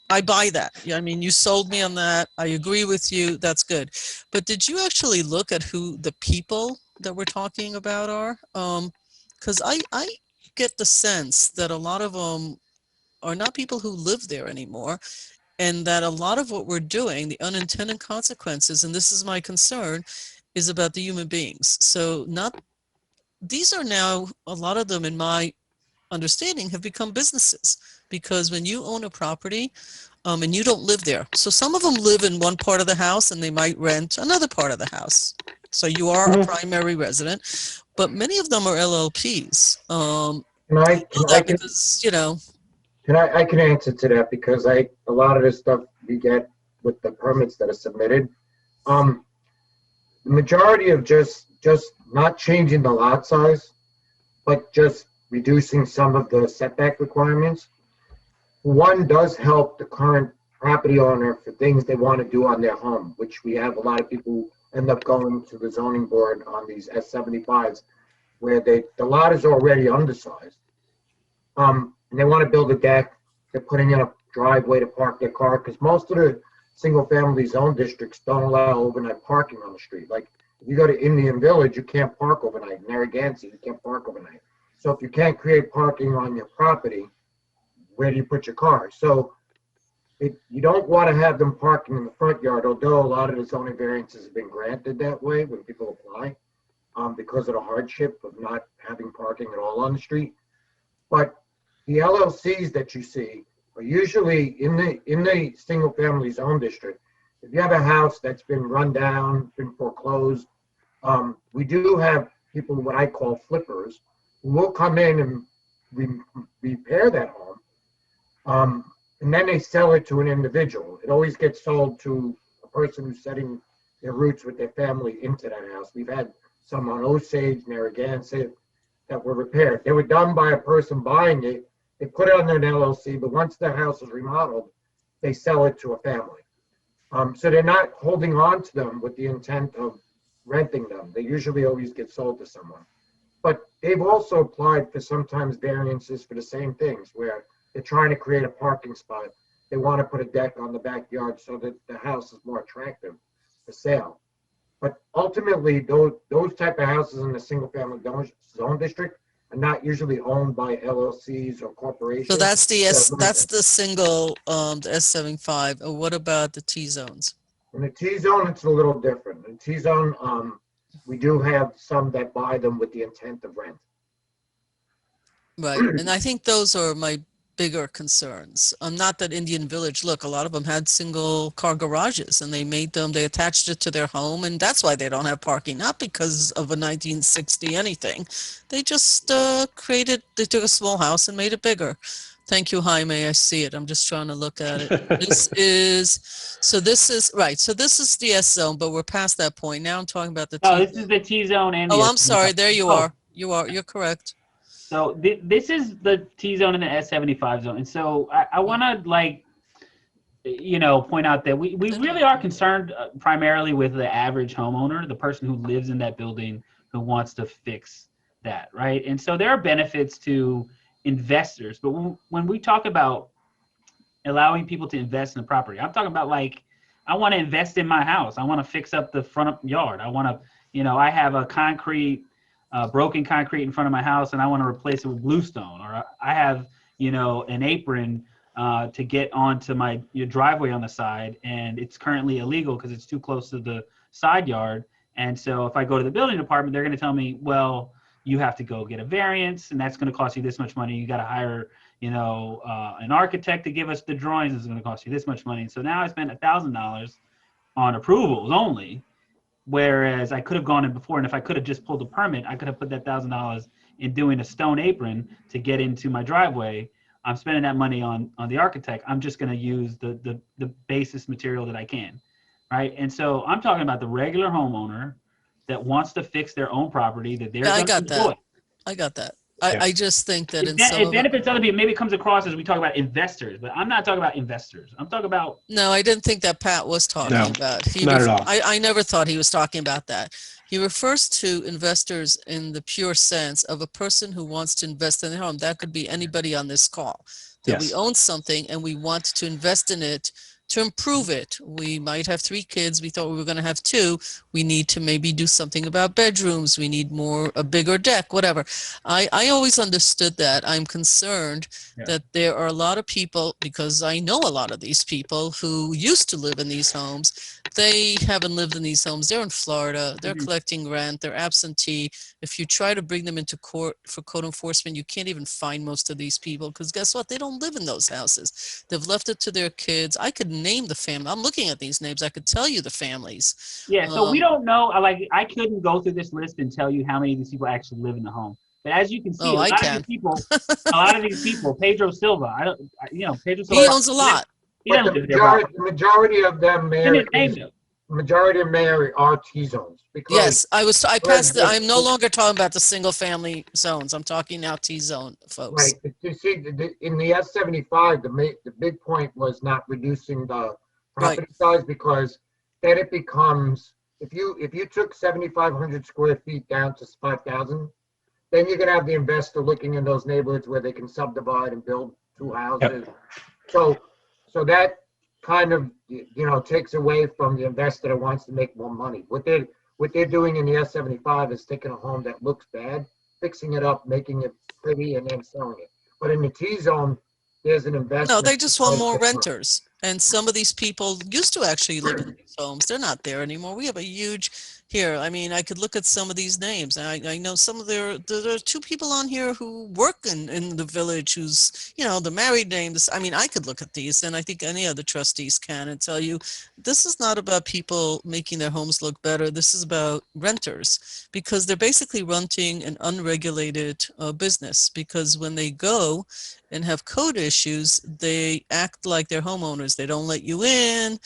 I buy that. I mean, you sold me on that. I agree with you. That's good. But did you actually look at who the people that we're talking about are? Because I get the sense that a lot of them are not people who live there anymore, and that a lot of what we're doing, the unintended consequences, and this is my concern, is about the human beings. So these are now, a lot of them in my understanding have become businesses, because when you own a property and you don't live there, so some of them live in one part of the house and they might rent another part of the house. So you are a primary resident, but many of them are LLPs. I can answer to that because a lot of this stuff we get with the permits that are submitted. The majority of just just not changing the lot size, but just reducing some of the setback requirements. One does help the current property owner for things they want to do on their home, which we have a lot of people who end up going to the zoning board on these S75s where the lot is already undersized. And they want to build a deck. They're putting in a driveway to park their car because most of the single family zone districts don't allow overnight parking on the street. Like if you go to Indian Village, you can't park overnight. In Narragansett, you can't park overnight. So if you can't create parking on your property, where do you put your car? So you don't want to have them parking in the front yard, although a lot of the zoning variances have been granted that way when people apply because of the hardship of not having parking at all on the street. But the LLCs that you see are usually in the single family zone district. If you have a house that's been run down, been foreclosed, we do have people, what I call flippers, who will come in and repair that home. And then they sell it to an individual. It always gets sold to a person who's setting their roots with their family into that house. We've had some on Osage, Narragansett, that were repaired. They were done by a person buying it. They put it on an LLC, but once the house is remodeled, they sell it to a family. So they're not holding on to them with the intent of renting them. They usually always get sold to someone. But they've also applied for sometimes variances for the same things where they're trying to create a parking spot. They want to put a deck on the backyard so that the house is more attractive for sale. But ultimately, those type of houses in the single family zone district are not usually owned by LLCs or corporations. So that's the single, the S75. What about the T zones? In the T zone, it's a little different. In T zone, we do have some that buy them with the intent of rent. Right, and I think those are my bigger concerns. Not that Indian Village, look, a lot of them had single car garages and they attached it to their home, and that's why they don't have parking, not because of a 1960 anything. They just they took a small house and made it bigger. Thank you, Jaime. I see it. I'm just trying to look at it. This is the S zone, but we're past that point. Now I'm talking about the T zone. Oh, this is the T zone and the I'm sorry. There you are. You're correct. So this is the T zone and the S75 zone. And so I want to point out that we really are concerned primarily with the average homeowner, the person who lives in that building who wants to fix that, right? And so there are benefits to investors, but when we talk about allowing people to invest in the property, I'm talking about I want to invest in my house. I want to fix up the front yard. I want to, I have a broken concrete in front of my house and I want to replace it with bluestone, or I have, an apron to get onto your driveway on the side and it's currently illegal because it's too close to the side yard. And so if I go to the building department, they're going to tell me, well, you have to go get a variance and that's going to cost you this much money. You got to hire, an architect to give us the drawings. It's going to cost you this much money. So now I spent $1,000 on approvals only. Whereas I could have gone in before, and if I could have just pulled a permit, I could have put that $1,000 in doing a stone apron to get into my driveway. I'm spending that money on the architect. I'm just going to use the basis material that I can, right? And so I'm talking about the regular homeowner that wants to fix their own property that they're going to enjoy. I got that. Yeah. I just think that it benefits other people. Maybe it comes across as we talk about investors, but I'm not talking about investors. I'm talking about. No, I didn't think that Pat was talking about. Not at all. I never thought he was talking about that. He refers to investors in the pure sense of a person who wants to invest in their home. That could be anybody on this call. That we own something and we want to invest in it to improve it. We might have 3 kids. We thought we were going to have 2. We need to maybe do something about bedrooms. We need a bigger deck, whatever. I always understood that. I'm concerned that there are a lot of people, because I know a lot of these people who used to live in these homes. They haven't lived in these homes. They're in Florida. They're collecting rent. They're absentee. If you try to bring them into court for code enforcement, you can't even find most of these people because guess what? They don't live in those houses. They've left it to their kids. I could name the family. I'm looking at these names. I could tell you the families. Yeah, so we don't know. I couldn't go through this list and tell you how many of these people actually live in the home. But as you can see, a lot of these people, Pedro Silva, Pedro Silva. He owns a lot. The majority of them, Mayor, majority of Mary are T-zones because Yes, I passed I'm no Right. longer talking about the single family zones. I'm talking now T-zone, folks. But you see, in the S75, the big point was not reducing the Right. property size because then it becomes, if you took 7,500 square feet down to 5,000, then you're gonna have the investor looking in those neighborhoods where they can subdivide and build two houses. So that kind of, takes away from the investor that wants to make more money. What they're doing in the S75 is taking a home that looks bad, fixing it up, making it pretty, and then selling it. But in the T zone, there's an investment. No, they just want because more the- renters. And some of these people used to actually live in these homes. They're not there anymore. We have a huge here. I mean, I could look at some of these names. And I know some of there are two people on here who work in the village who's, the married names. I mean, I could look at these, and I think any other trustees can, and tell you this is not about people making their homes look better. This is about renters, because they're basically renting an unregulated business, because when they go and have code issues, they act like they're homeowners. They don't let you in.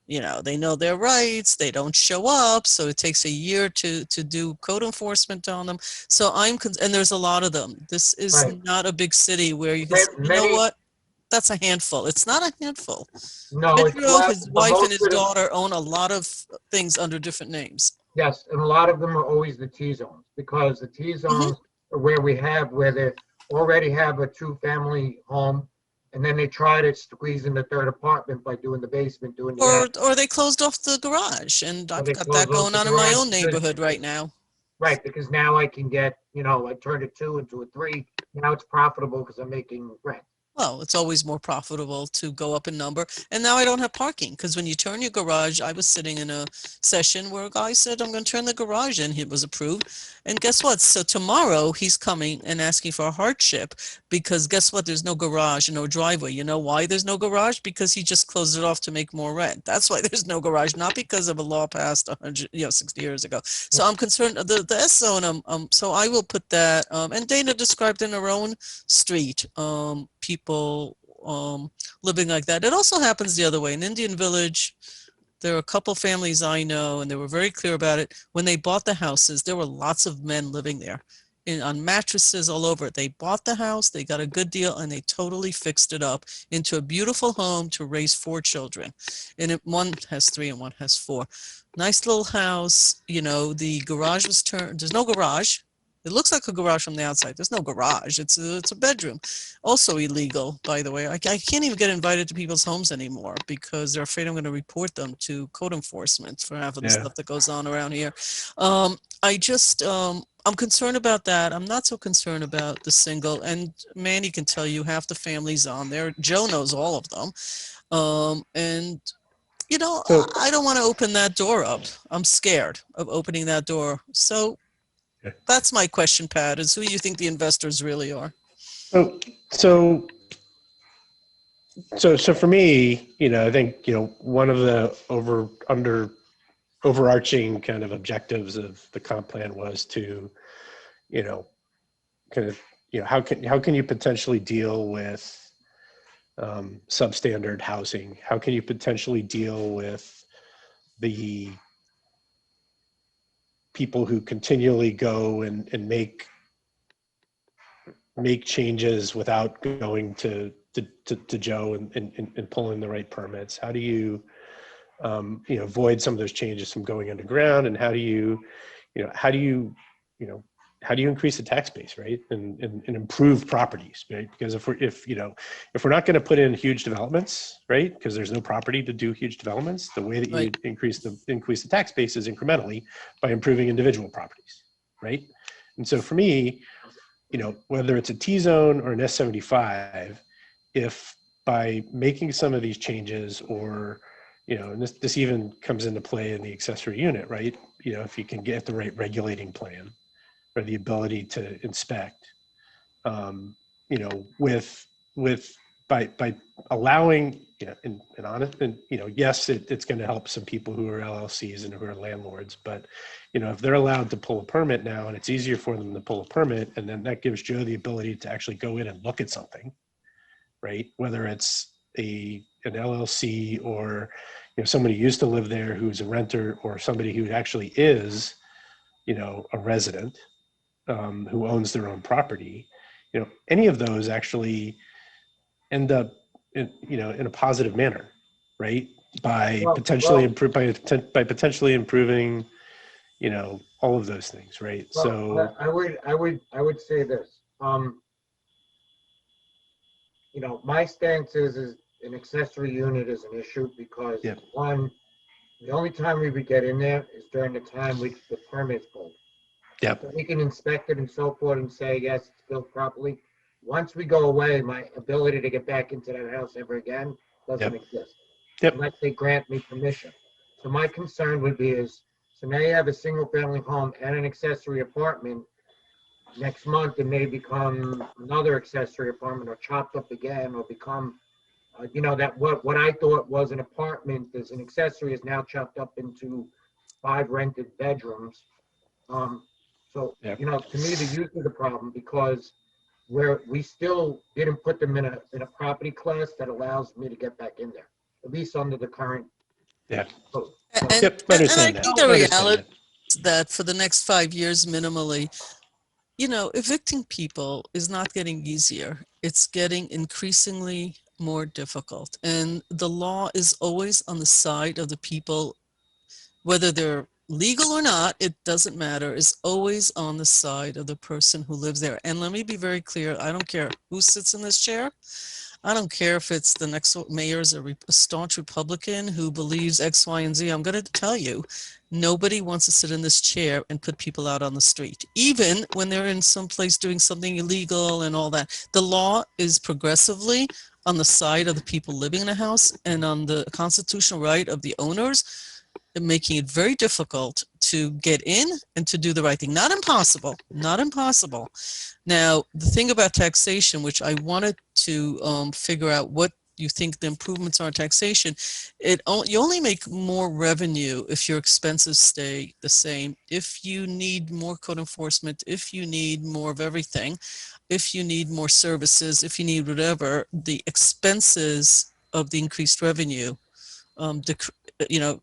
They know their rights. They don't show up. So it takes a year to do code enforcement on them. So and there's a lot of them. This is Right. not a big city where you can say, you know what? That's a handful. It's not a handful. No, it's Pedro, his but wife, most and his of them- daughter own a lot of things under different names. Yes, and a lot of them are always the T zones because the T zones are where they already have a two-family home, and then they try to squeeze in the third apartment by doing the basement, doing the attic. Or they closed off the garage, and I've they got close that off going the on in my garage own because- neighborhood right now. Right, because now I can get, I turned a 2 into a 3. Now it's profitable because I'm making rent. Well, it's always more profitable to go up in number. And now I don't have parking, because when you turn your garage, I was sitting in a session where a guy said, I'm going to turn the garage in. It was approved. And guess what? So tomorrow he's coming and asking for a hardship, because guess what? There's no garage and no driveway. You know why there's no garage? Because he just closed it off to make more rent. That's why there's no garage, not because of a law passed 60 years ago. So I'm concerned, the S zone, so I will put that, and Dana described in her own street, people living like that. It also happens the other way. In Indian Village, there are a couple families I know, and they were very clear about it. When they bought the houses, there were lots of men living there on mattresses all over it. They bought the house, they got a good deal, and they totally fixed it up into a beautiful home to raise 4 children. And one has 3 and one has 4. Nice little house. The garage was turned. There's no garage. It looks like a garage from the outside. There's no garage. It's a bedroom. Also illegal, by the way. I can't even get invited to people's homes anymore because they're afraid I'm going to report them to code enforcement for half of the stuff that goes on around here. I'm concerned about that. I'm not so concerned about the single. And Manny can tell you half the families on there. Joe knows all of them. I don't want to open that door up. I'm scared of opening that door. So that's my question, Pat, is who you think the investors really are. So for me, I think, one of the overarching kind of objectives of the comp plan was to, how can you potentially deal with substandard housing? How can you potentially deal with the people who continually go and make changes without going to Joe and pulling the right permits? How do you avoid some of those changes from going underground? And how do you increase the tax base, right? And improve properties, right? Because if we're not going to put in huge developments, right? Because there's no property to do huge developments, the way that you increase the tax base is incrementally by improving individual properties, right? And so for me, whether it's a T zone or an S75, if by making some of these changes, or and this even comes into play in the accessory unit, right? If you can get the right regulating plan or the ability to inspect, by allowing, yes, it's going to help some people who are LLCs and who are landlords, but if they're allowed to pull a permit now, and it's easier for them to pull a permit, and then that gives Joe the ability to actually go in and look at something, right? Whether it's an LLC or somebody used to live there who's a renter, or somebody who actually is, a resident, who owns their own property, any of those actually end up in a positive manner, right? By potentially improving, all of those things, right? Well, So I would say this. My stance is an accessory unit is an issue because Yeah. one, the only time we would get in there is during the time the permit's pulled. Yep. So we can inspect it and so forth and say, yes, it's built properly. Once we go away, my ability to get back into that house ever again doesn't exist. Yep. Unless they grant me permission. So my concern would be so now you have a single family home and an accessory apartment. Next month, it may become another accessory apartment or chopped up again or become, that what I thought was an apartment as an accessory is now chopped up into 5 rented bedrooms. So, Yep. To me, the use is the problem because we still didn't put them in a property class that allows me to get back in there, at least under the current code. So, And, Yep, I and I understand that. think I the understand reality that. is that for the next 5 years minimally, evicting people is not getting easier. It's getting increasingly more difficult. And the law is always on the side of the people, whether they're legal or not, it doesn't matter, is always on the side of the person who lives there. And let me be very clear, I don't care who sits in this chair. I don't care if it's the next mayor is a staunch Republican who believes X, Y, and Z. I'm going to tell you, nobody wants to sit in this chair and put people out on the street, even when they're in some place doing something illegal and all that. The law is progressively on the side of the people living in a house and on the constitutional right of the owners, making it very difficult to get in and to do the right thing. Not impossible, not impossible. Now, the thing about taxation, which I wanted to figure out what you think the improvements are in taxation, you only make more revenue if your expenses stay the same. If you need more code enforcement, if you need more of everything, if you need more services, if you need whatever, the expenses of the increased revenue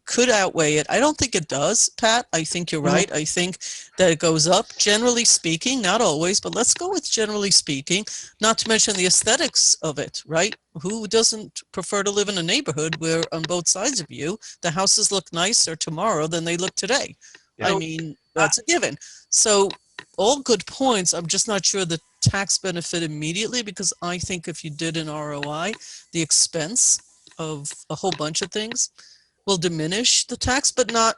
could outweigh it. I don't think it does, Pat. I think you're right. I think that it goes up, generally speaking, not always, but let's go with generally speaking, not to mention the aesthetics of it, right? Who doesn't prefer to live in a neighborhood where on both sides of you, the houses look nicer tomorrow than they look today? Yeah. I mean, that's a given. So all good points. I'm just not sure the tax benefit immediately, because I think if you did an ROI, the expense of a whole bunch of things will diminish the tax, but not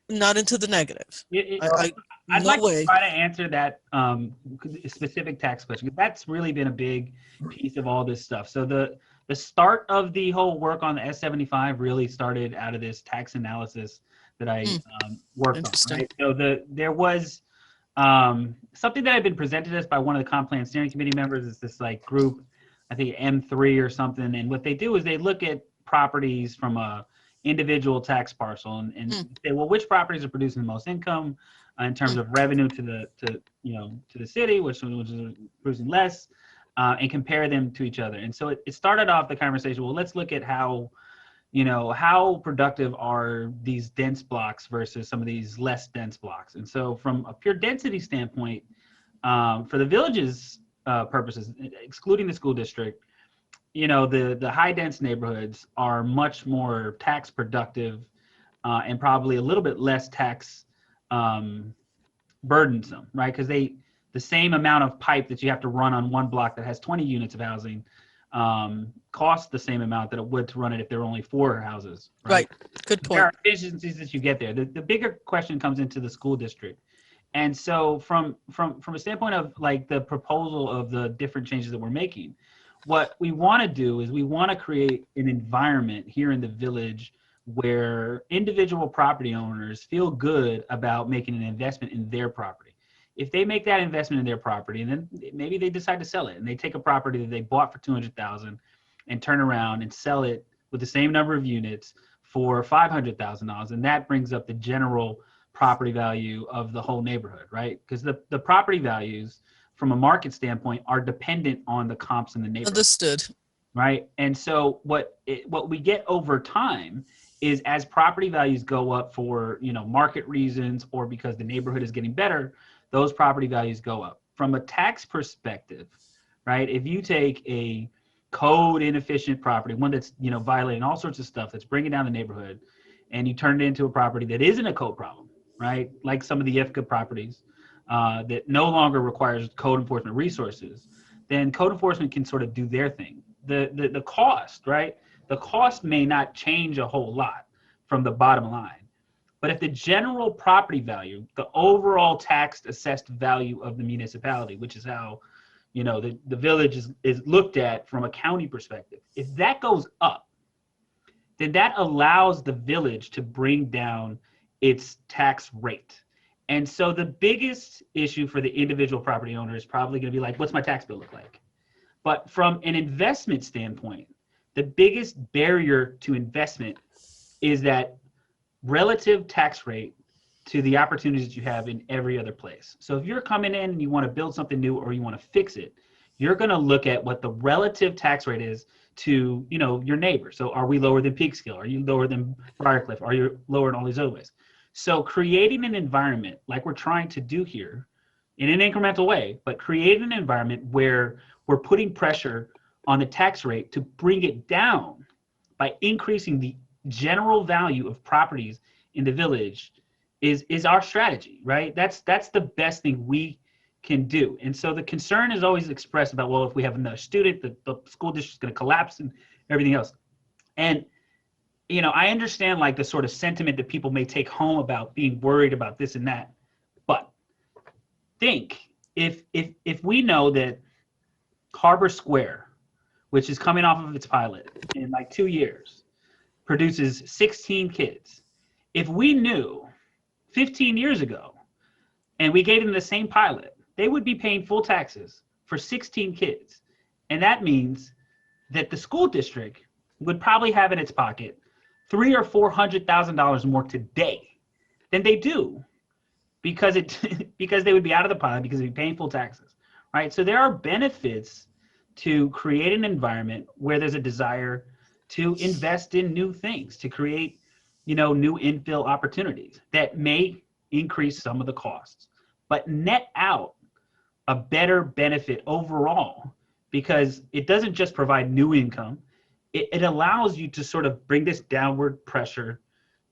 into the negative. I'd No like way. to try to answer that specific tax question, because that's really been a big piece of all this stuff. So the start of the whole work on the S75 really started out of this tax analysis that I worked on. Right? So there was something that had been presented to us by one of the comp plan steering committee members. Is this like group, I think M3 or something, and what they do is they look at properties from a individual tax parcel and say, well, which properties are producing the most income in terms of revenue to the city, which is producing less, and compare them to each other. And so it started off the conversation, well, let's look at how productive are these dense blocks versus some of these less dense blocks. And so from a pure density standpoint, for the village's purposes, excluding the school district, the high dense neighborhoods are much more tax productive and probably a little bit less tax burdensome, right? Because the same amount of pipe that you have to run on one block that has 20 units of housing costs the same amount that it would to run it if there were only 4 houses. Right. Good point. There are efficiencies that you get there. The bigger question comes into the school district. And so from a standpoint of like the proposal of the different changes that we're making, what we want to do is we want to create an environment here in the village where individual property owners feel good about making an investment in their property. If they make that investment in their property and then maybe they decide to sell it and they take a property that they bought for $200,000 and turn around and sell it with the same number of units for $500,000, and that brings up the general property value of the whole neighborhood, right? Because the property values from a market standpoint are dependent on the comps in the neighborhood. Understood. right? And so what we get over time is as property values go up for, you know, market reasons or because the neighborhood is getting better, those property values go up. From a tax perspective, right? If you take a code inefficient property, one that's, you know, violating all sorts of stuff, that's bringing down the neighborhood, and you turn it into a property that isn't a code problem, right? Like some of the IFCA properties that no longer requires code enforcement resources, then code enforcement can sort of do their thing. The cost, right? The cost may not change a whole lot from the bottom line, but if the general property value, the overall taxed assessed value of the municipality, which is how, you know, the village is looked at from a county perspective, if that goes up, then that allows the village to bring down its tax rate. And so the biggest issue for the individual property owner is probably going to be like, what's my tax bill look like? But from an investment standpoint, the biggest barrier to investment is that relative tax rate to the opportunities that you have in every other place. So if you're coming in and you want to build something new or you want to fix it, you're going to look at what the relative tax rate is to, you know, your neighbor. So are we lower than Peekskill? Are you lower than Briarcliff? Are you lower in all these other ways? So creating an environment like we're trying to do here in an incremental way, but creating an environment where we're putting pressure on the tax rate to bring it down by increasing the general value of properties in the village is our strategy, right? That's the best thing we can do. And so the concern is always expressed about, well, if we have another student, the school district is going to collapse and everything else. And, you know, I understand like the sort of sentiment that people may take home about being worried about this and that, but think if we know that Harbor Square, which is coming off of its pilot in like 2 years, produces 16 kids. If we knew 15 years ago and we gave them the same pilot, they would be paying full taxes for 16 kids. And that means that the school district would probably have in its pocket $300,000 or $400,000 more today than they do because because they would be out of the pilot because they'd be paying full taxes, right? So there are benefits to create an environment where there's a desire to invest in new things, to create, you know, new infill opportunities that may increase some of the costs, but net out a better benefit overall because it doesn't just provide new income, it allows you to sort of bring this downward pressure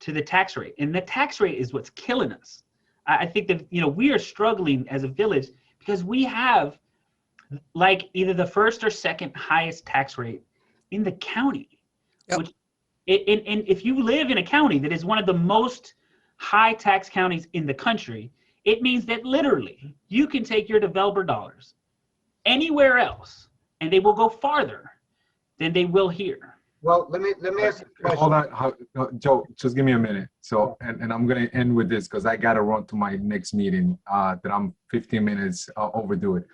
to the tax rate. And the tax rate is what's killing us. I think that, you know, we are struggling as a village because we have like either the first or second highest tax rate in the county. Yep. Which, and if you live in a county that is one of the most high tax counties in the country, it means that literally you can take your developer dollars anywhere else and they will go farther than they will here. Well, let me ask you a question. Hold on, Joe, just give me a minute. So, and I'm going to end with this because I got to run to my next meeting that I'm 15 minutes overdue it.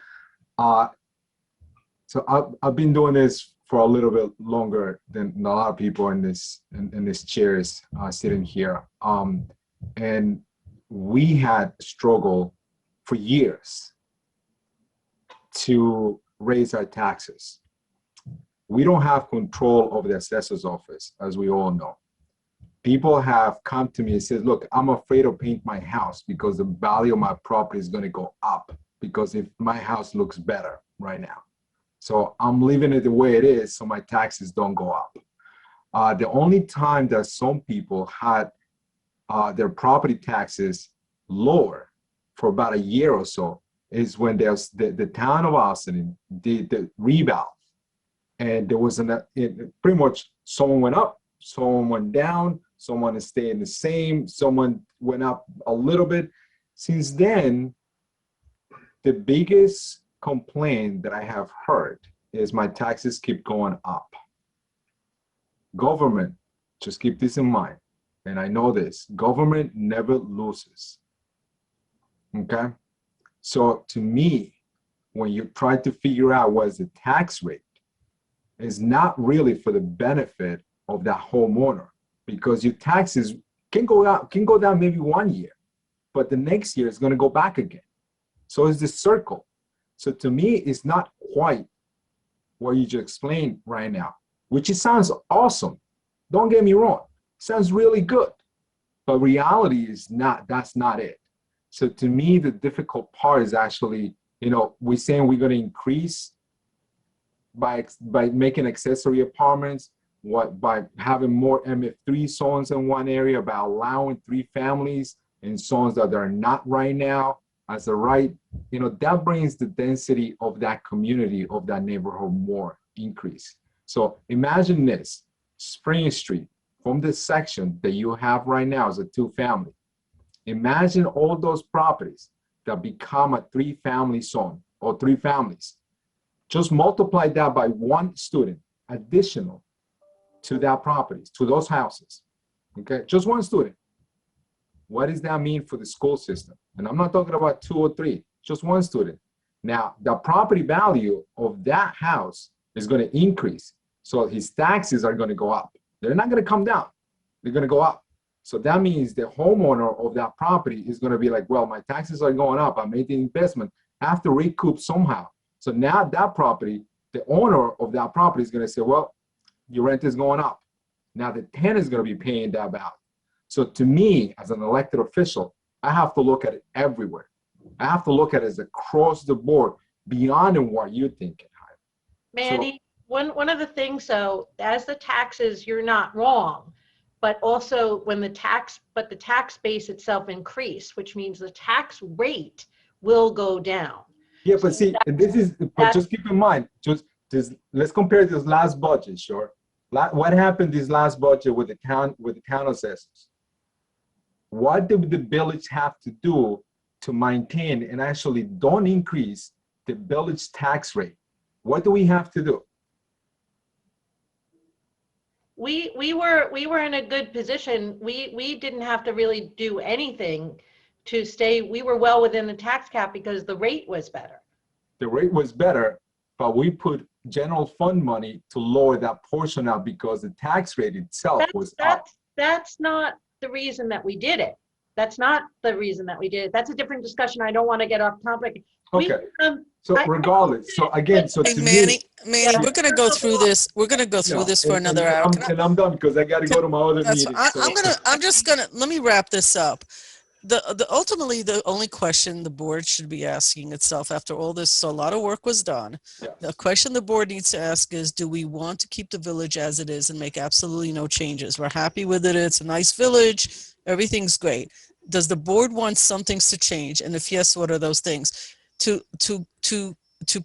So I've been doing this for a little bit longer than a lot of people in this chairs sitting here. And we had struggled for years to raise our taxes. We don't have control over the assessor's office, as we all know. People have come to me and said, look, I'm afraid to paint my house because the value of my property is going to go up because if my house looks better right now. So I'm leaving it the way it is so my taxes don't go up. The only time that some people had their property taxes lower for about a year or so is when there's the town of Austin did the rebound. And there was pretty much someone went up, someone went down, someone is staying the same, someone went up a little bit. Since then, the biggest complaint that I have heard is my taxes keep going up. Government, just keep this in mind, and I know this, government never loses, okay? So to me, when you try to figure out what is the tax rate, it's not really for the benefit of that homeowner because your taxes can go down maybe 1 year, but the next year it's going to go back again. So it's this circle. So to me, it's not quite what you just explained right now, which it sounds awesome. Don't get me wrong, sounds really good, but reality is not, that's not it. So to me, the difficult part is actually, you know, we're saying we're going to increase by making accessory apartments, by having more MF3 zones in one area, by allowing 3 families in zones that are not right now as a right, you know, that brings the density of that community, of that neighborhood more increase. So imagine this, Spring Street, from this section that you have right now as a 2-family. Imagine all those properties that become a 3-family zone or 3 families. Just multiply that by 1 student additional to that properties, to those houses. Okay, just 1 student. What does that mean for the school system? And I'm not talking about 2 or 3, just 1 student. Now, the property value of that house is going to increase. So his taxes are going to go up. They're not going to come down. They're going to go up. So that means the homeowner of that property is going to be like, well, my taxes are going up. I made the investment. I have to recoup somehow. So now that property, the owner of that property is going to say, well, your rent is going up. Now the tenant is going to be paying that value. So to me, as an elected official, I have to look at it everywhere. I have to look at it as across the board, beyond what you're thinking. Manny, one of the things, though, as the taxes, you're not wrong, but also when the tax base itself increase, which means the tax rate will go down. Yeah, but see, this is, but just keep in mind, just let's compare this last budget, sure. What happened this last budget with the town assessors? What did the village have to do to maintain and actually don't increase the village tax rate? What do we have to do? We were in a good position. We didn't have to really do anything to stay. We were well within the tax cap because the rate was better. The rate was better, but we put general fund money to lower that portion out because the tax rate itself was up. That's not the reason that we did it. That's not the reason that we did it. That's a different discussion. I don't want to get off topic. Okay. So regardless, so again, so Hey, to Manny, me, we're going to go through this. We're going to go through this for another hour. And I'm done because I got to go to my other meeting. I'm just going to, let me wrap this up. Ultimately, the only question the board should be asking itself after all this, so a lot of work was done. Yeah. The question the board needs to ask is, do we want to keep the village as it is and make absolutely no changes? We're happy with it. It's a nice village. Everything's great. Does the board want some things to change? And if yes, what are those things? To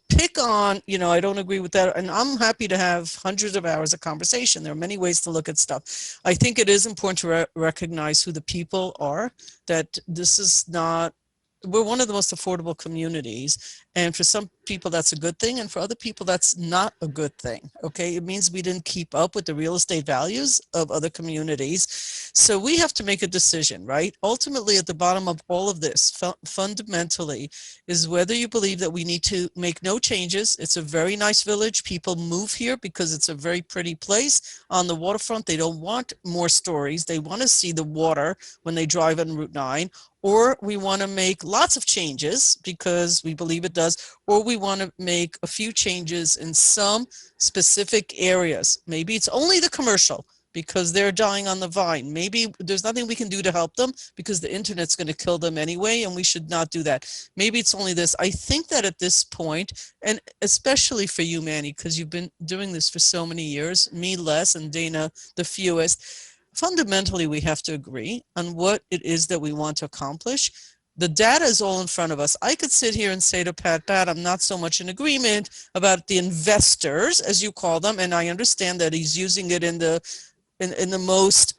pick on, you know, I don't agree with that. And I'm happy to have hundreds of hours of conversation. There are many ways to look at stuff. I think it is important to recognize who the people are, that this is not, we're one of the most affordable communities. And for some people, that's a good thing. And for other people, that's not a good thing. Okay. It means we didn't keep up with the real estate values of other communities. So we have to make a decision, right? Ultimately, at the bottom of all of this, fundamentally, is whether you believe that we need to make no changes. It's a very nice village. People move here because it's a very pretty place on the waterfront. They don't want more stories. They want to see the water when they drive on Route 9. Or we want to make lots of changes because we believe it does, or we want to make a few changes in some specific areas. Maybe it's only the commercial because they're dying on the vine. Maybe there's nothing we can do to help them because the internet's going to kill them anyway, and we should not do that. Maybe it's only this. I think that at this point, and especially for you, Manny, because you've been doing this for so many years, me less and Dana the fewest, fundamentally, we have to agree on what it is that we want to accomplish. The data is all in front of us. I could sit here and say to Pat, I'm not so much in agreement about the investors, as you call them, and I understand that he's using it in the most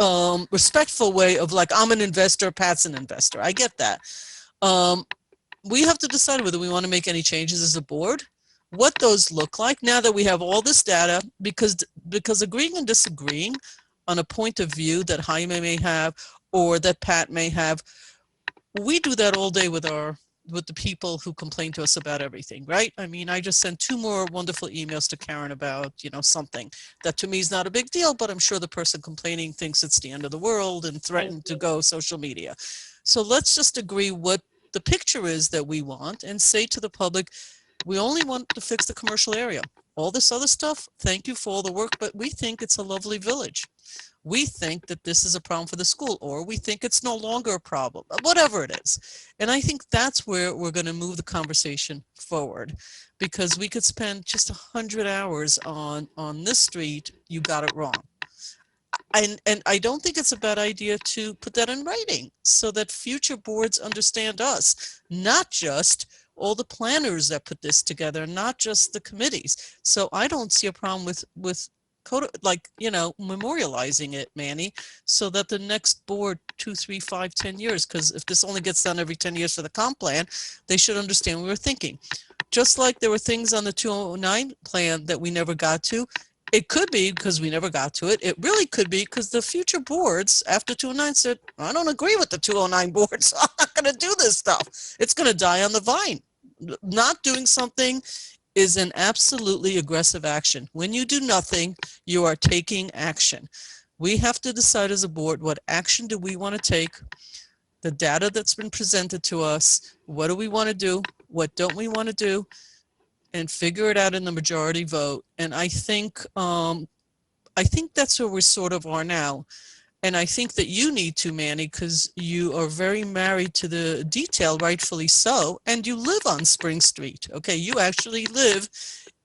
respectful way of like, I'm an investor, Pat's an investor. I get that. We have to decide whether we want to make any changes as a board, what those look like now that we have all this data, because agreeing and disagreeing on a point of view that Jaime may have or that Pat may have, we do that all day with the people who complain to us about everything, right? I mean, I just sent 2 more wonderful emails to Karen about, you know, something that to me is not a big deal, but I'm sure the person complaining thinks it's the end of the world and threatened to go social media. So let's just agree what the picture is that we want and say to the public, we only want to fix the commercial area. all this other stuff, thank you for all the work, but we think it's a lovely village. We think that this is a problem for the school, or we think it's no longer a problem, whatever it is. And I think that's where we're going to move the conversation forward, because we could spend just 100 hours on this street, you got it wrong. And I don't think it's a bad idea to put that in writing so that future boards understand us, not just all the planners that put this together, not just the committees. So I don't see a problem with like, you know, memorializing it, Manny, so that the next board 2, 3, 5, 10 years, because if this only gets done every 10 years for the comp plan, they should understand what we're thinking. Just like there were things on the 209 plan that we never got to. It could be because we never got to it. It really could be because the future boards after 209 said, I don't agree with the 209 board, so I'm not going to do this stuff. It's going to die on the vine. Not doing something is an absolutely aggressive action. When you do nothing, you are taking action. We have to decide as a board, what action do we want to take? The data that's been presented to us, what do we want to do? What don't we want to do? And figure it out in the majority vote. And I think that's where we sort of are now. And I think that you need to, Manny, because you are very married to the detail, rightfully so, and you live on Spring Street. Okay, you actually live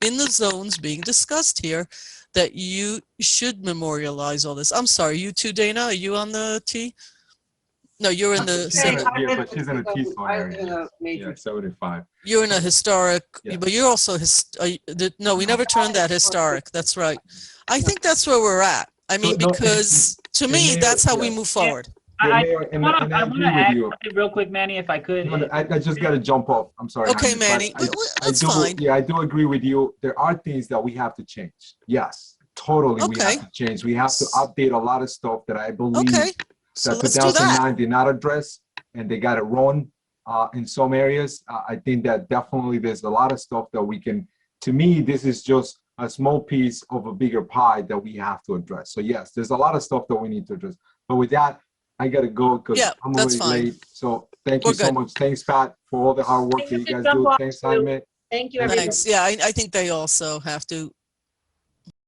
in the zones being discussed here, that you should memorialize all this. I'm sorry, you too, Dana, are you on the T? No, you're in the. Yeah, but she's in a T-zone area. Yeah, 75. You're in a historic, Yeah. but you're also, no, we never turned that historic. That's right. I think that's where we're at. I mean, No, because to me, Mayor, that's how we yeah. move forward. I Mayor, and want I to agree with add you. something real quick, Manny, if I could. No, I just got to jump off. I'm sorry. Okay, Jaime, Manny, but that's fine. Yeah, I do agree with you. There are things that we have to change. Yes, totally. We Okay. have to change. We have to update a lot of stuff that I believe Okay, so that let's do that. 2009 did not address, and they got it wrong in some areas. I think that definitely there's a lot of stuff that we can, to me, this is just a small piece of a bigger pie that we have to address. So yes, there's a lot of stuff that we need to address. But with that, I got to go because Yeah, I'm that's already fine. late. So thank We're you so good. much. Thanks, Pat, for all the hard work that you guys do. Thanks, Jaime. Thank you, everybody. Thanks. Yeah, I think they also have to